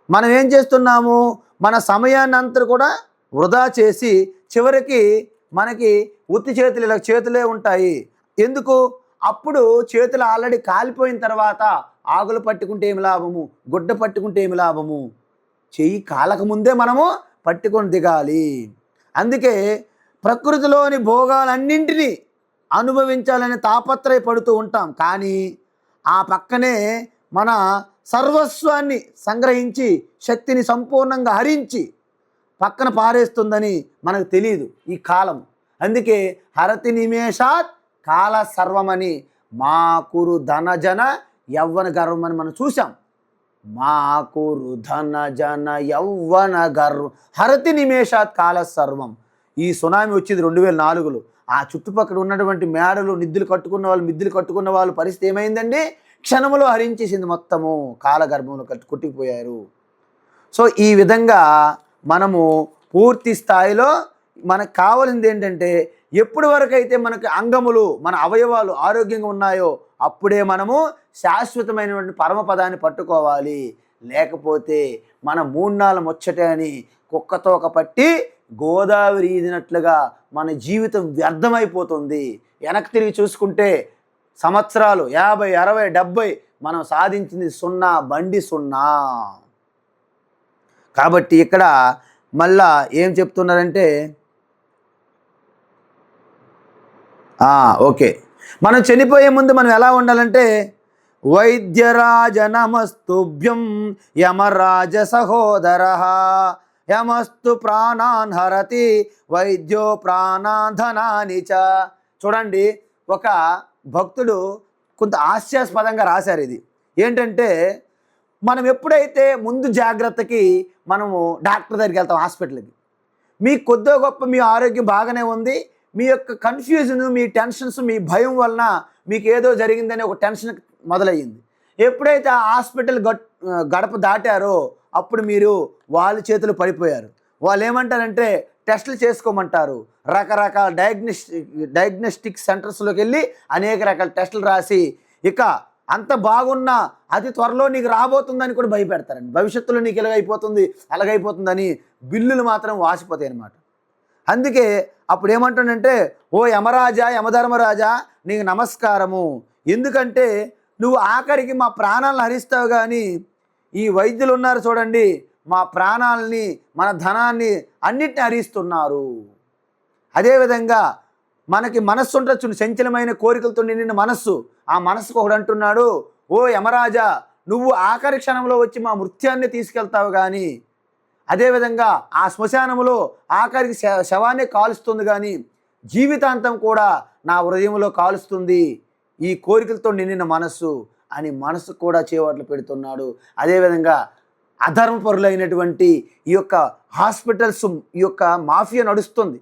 మనం ఏం చేస్తున్నాము? మన సమయాన్ని అంతా కూడా వృధా చేసి చివరికి మనకి ఉత్తి చేతులు ఇలా చేతులే ఉంటాయి. ఎందుకు? అప్పుడు చేతులు ఆల్రెడీ కాలిపోయిన తర్వాత ఆకులు పట్టుకుంటే ఏమి లాభము, గుడ్డ పట్టుకుంటే ఏమి లాభము? చెయ్యి కాలకముందే మనము పట్టుకొని దిగాలి. అందుకే ప్రకృతిలోని భోగాలన్నింటినీ అనుభవించాలని తాపత్రయపడుతూ ఉంటాం. కానీ ఆ పక్కనే మన సర్వస్వాన్ని సంగ్రహించి శక్తిని సంపూర్ణంగా హరించి పక్కన పారేస్తుందని మనకు తెలియదు ఈ కాలం. అందుకే హరతి నిమేషాత్ కాల సర్వమని మాకురు ధనజన యవ్వన గర్వం అని మనం చూసాం. మాకురు ధనజన యవ్వన గర్వం హరతి నిమేషాత్ కాల సర్వం. ఈ సునామీ వచ్చింది 2004లో. ఆ చుట్టుపక్కల ఉన్నటువంటి మేడలు మిద్దులు కట్టుకున్న వాళ్ళు పరిస్థితి ఏమైందండి? క్షణములో హరించేసింది మొత్తము. కాలగర్భంలో కొట్టుకుపోయారు. సో ఈ విధంగా మనము పూర్తి స్థాయిలో మనకు కావాల్సింది ఏంటంటే, ఎప్పటి వరకు అయితే మనకి అంగములు, మన అవయవాలు ఆరోగ్యంగా ఉన్నాయో అప్పుడే మనము శాశ్వతమైనటువంటి పరమపదాన్ని పట్టుకోవాలి. లేకపోతే మన మూన్నాళ్ళ ముచ్చటే అని కుక్కతోక పట్టి గోదావరి ఈదినట్లుగా మన జీవితం వ్యర్థమైపోతుంది. వెనక్కి తిరిగి చూసుకుంటే సంవత్సరాలు 50, 60, 70 మనం సాధించింది 0, బండి 0. కాబట్టి ఇక్కడ మళ్ళా ఏం చెప్తున్నారంటే, ఓకే, మనం చనిపోయే ముందు మనం ఎలా ఉండాలంటే, వైద్యరాజ నమస్తుభ్యం యమరాజ సహోదర యమస్తు ప్రాణాన్ హరతి వైద్యో ప్రాణాధనాని చ. చూడండి, ఒక భక్తుడు కొంత హాస్యాస్పదంగా రాశారు. ఇది ఏంటంటే, మనం ఎప్పుడైతే ముందు జాగ్రత్తకి మనము డాక్టర్ దగ్గరికి వెళ్తాం, హాస్పిటల్కి, మీ కొద్దో గొప్ప మీ ఆరోగ్యం బాగానే ఉంది, మీ యొక్క కన్ఫ్యూజన్, మీ టెన్షన్స్, మీ భయం వలన మీకు ఏదో జరిగిందని ఒక టెన్షన్ మొదలయ్యింది. ఎప్పుడైతే ఆ హాస్పిటల్ గడప దాటారో అప్పుడు మీరు వాళ్ళ చేతులు పడిపోయారు. వాళ్ళు ఏమంటారంటే టెస్టులు చేసుకోమంటారు. రకరకాల డయాగ్నోస్టిక్ సెంటర్స్లోకి వెళ్ళి అనేక రకాల టెస్టులు రాసి, ఇక అంత బాగున్నా అతి త్వరలో నీకు రాబోతుందని కూడా భయపెడతారండి. భవిష్యత్తులో నీకు ఇలాగైపోతుంది అలాగైపోతుందని బిల్లులు మాత్రం వాసిపోతాయి అన్నమాట. అందుకే అప్పుడు ఏమంటాడంటే, ఓ యమరాజా, యమధర్మరాజా, నీకు నమస్కారము. ఎందుకంటే నువ్వు ఆఖరికి మా ప్రాణాలను హరిస్తావు, కానీ ఈ వైద్యులు ఉన్నారు చూడండి, మా ప్రాణాలని, మన ధనాన్ని అన్నిటిని హరిస్తున్నారు. అదేవిధంగా మనకి మనస్సు ఉంటుంది, చంచలమైన కోరికలతో నిండిన మనస్సు. ఆ మనస్సుకు ఒకడు అంటున్నాడు, ఓ యమరాజా, నువ్వు ఆఖరి క్షణంలో వచ్చి మా మృత్యాన్ని తీసుకెళ్తావు, కానీ అదేవిధంగా ఆ శ్మశానంలో ఆఖరికి శవాన్ని కాలుస్తుంది, కానీ జీవితాంతం కూడా నా హృదయంలో కాలుస్తుంది ఈ కోరికలతో నిండిన మనస్సు అని మనసు కూడా చేవట్లు పెడుతున్నాడు. అదేవిధంగా అధర్మపరులైనటువంటి ఈ యొక్క హాస్పిటల్స్, ఈ యొక్క మాఫియా నడుస్తుంది.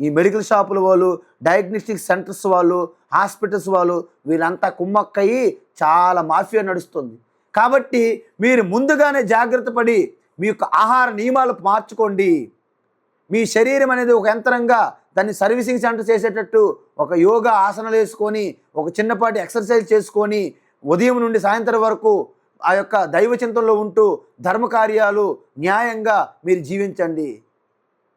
ఈ మెడికల్ షాపుల వాళ్ళు, డయాగ్నోస్టిక్ సెంటర్స్ వాళ్ళు, హాస్పిటల్స్ వాళ్ళు, వీళ్ళంతా కుమ్మక్కయి చాలా మాఫియా నడుస్తుంది. కాబట్టి మీరు ముందుగానే జాగ్రత్త పడి మీ యొక్క ఆహార నియమాలు మార్చుకోండి. మీ శరీరం అనేది ఒక యంత్రంగా దాన్ని సర్వీసింగ్ సెంటర్ చేసేటట్టు ఒక యోగా ఆసనాలు వేసుకొని ఒక చిన్నపాటి ఎక్సర్సైజ్ చేసుకొని ఉదయం నుండి సాయంత్రం వరకు ఆ యొక్క దైవ చింతనలో ఉంటూ ధర్మకార్యాలు న్యాయంగా మీరు జీవించండి.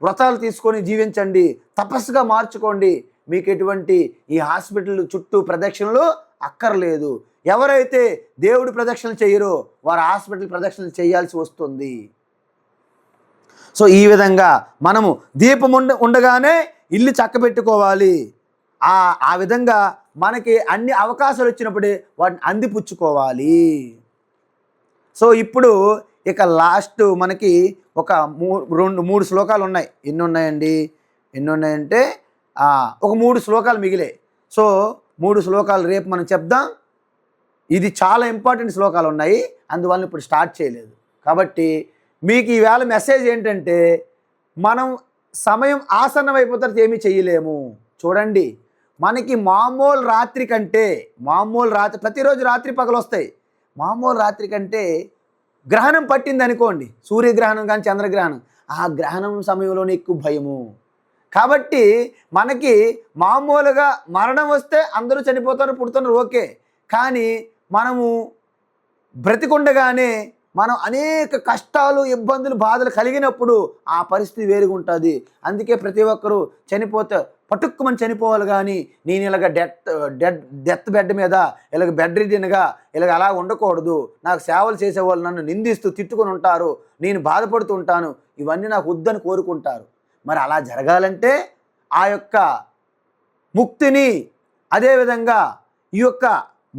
వ్రతాలు తీసుకొని జీవించండి. తపస్సుగా మార్చుకోండి. మీకు ఎటువంటి ఈ హాస్పిటల్ చుట్టూ ప్రదక్షిణలు అక్కర్లేదు. ఎవరైతే దేవుడి ప్రదక్షిణలు చేయరో వారు హాస్పిటల్ ప్రదక్షిణలు చేయాల్సి వస్తుంది. సో ఈ విధంగా మనము దీపం ఉండగానే ఇల్లు చక్కబెట్టుకోవాలి. ఆ విధంగా మనకి అన్ని అవకాశాలు వచ్చినప్పుడే వాటిని అందిపుచ్చుకోవాలి. సో ఇప్పుడు ఇక లాస్ట్ మనకి ఒక మూడు శ్లోకాలు ఉన్నాయి. ఎన్ని ఉన్నాయంటే ఒక 3 శ్లోకాలు మిగిలాయి. సో 3 శ్లోకాలు రేపు మనం చెప్దాం. ఇది చాలా ఇంపార్టెంట్ శ్లోకాలు ఉన్నాయి, అందువల్ల ఇప్పుడు స్టార్ట్ చేయలేదు. కాబట్టి మీకు ఈవేళ మెసేజ్ ఏంటంటే, మనం సమయం ఆసన్నం అయిపోతే ఏమీ చేయలేము. చూడండి, మనకి మామూలు రాత్రి కంటే ప్రతిరోజు రాత్రి పగలు వస్తాయి. మామూలు రాత్రి కంటే గ్రహణం పట్టింది అనుకోండి, సూర్యగ్రహణం కానీ చంద్రగ్రహణం, ఆ గ్రహణం సమయంలోనే ఎక్కువ భయము. కాబట్టి మనకి మామూలుగా మరణం వస్తే అందరూ చనిపోతారు, పుడుతున్నారు, ఓకే. కానీ మనము బ్రతికుండగానే మనం అనేక కష్టాలు, ఇబ్బందులు, బాధలు కలిగినప్పుడు ఆ పరిస్థితి వేరుగా ఉంటుంది. అందుకే ప్రతి ఒక్కరూ చనిపోతే పటుక్కుమని చనిపోవాలి. కానీ నేను ఇలాగ డెత్ బెడ్ మీద ఇలాగ బెడ్ రిడీన్గా ఇలాగ అలా ఉండకూడదు. నాకు సేవలు చేసేవాళ్ళు నన్ను నిందిస్తూ తిట్టుకొని ఉంటారు, నేను బాధపడుతూ ఉంటాను, ఇవన్నీ నాకు వద్దని కోరుకుంటారు. మరి అలా జరగాలంటే ఆ యొక్క ముక్తిని, అదేవిధంగా ఈ యొక్క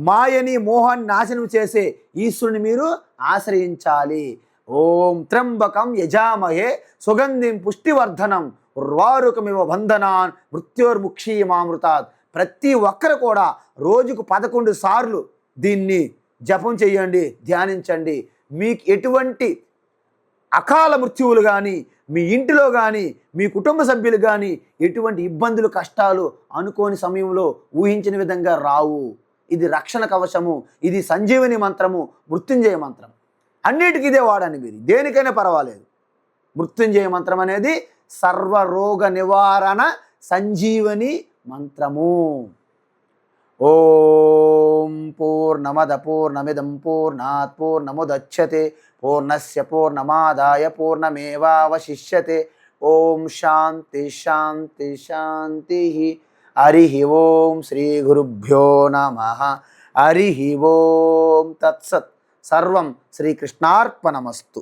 మాయని, మోహాన్ని నాశనం చేసే ఈశ్వరుని మీరు ఆశ్రయించాలి. ఓం త్ర్యంబకం యజామహే సుగంధిం పుష్టివర్ధనం ఉర్వారుకమివ బంధనాన్ మృత్యోర్ముక్షీమామృతాత్. ప్రతి ఒక్కరు కూడా రోజుకు 11 సార్లు దీన్ని జపం చేయండి, ధ్యానించండి. మీకు ఎటువంటి అకాల మృత్యువులు కానీ, మీ ఇంటిలో కానీ, మీ కుటుంబ సభ్యులు కానీ ఎటువంటి ఇబ్బందులు, కష్టాలు అనుకోని సమయంలో ఊహించిన విధంగా రావు. ఇది రక్షణ కవచము, ఇది సంజీవని మంత్రము, మృత్యుంజయ మంత్రం. అన్నిటికీ ఇదే వాడండి మీరు, దేనికైనా పర్వాలేదు. మృత్యుంజయ మంత్రం అనేది సర్వరోగ నివారణ సంజీవని మంత్రము. ఓం పూర్ణమద పూర్ణమిదం పూర్ణాత్ పూర్ణముదచ్యతే పూర్ణస్య పూర్ణమాదాయ పూర్ణమేవావశిష్యతే. ఓం శాంతి శాంతి శాంతి. హరి ఓం శ్రీ గురుభ్యో నమః. హరి ఓం తత్సత్. సర్వం శ్రీకృష్ణార్పణమస్తు.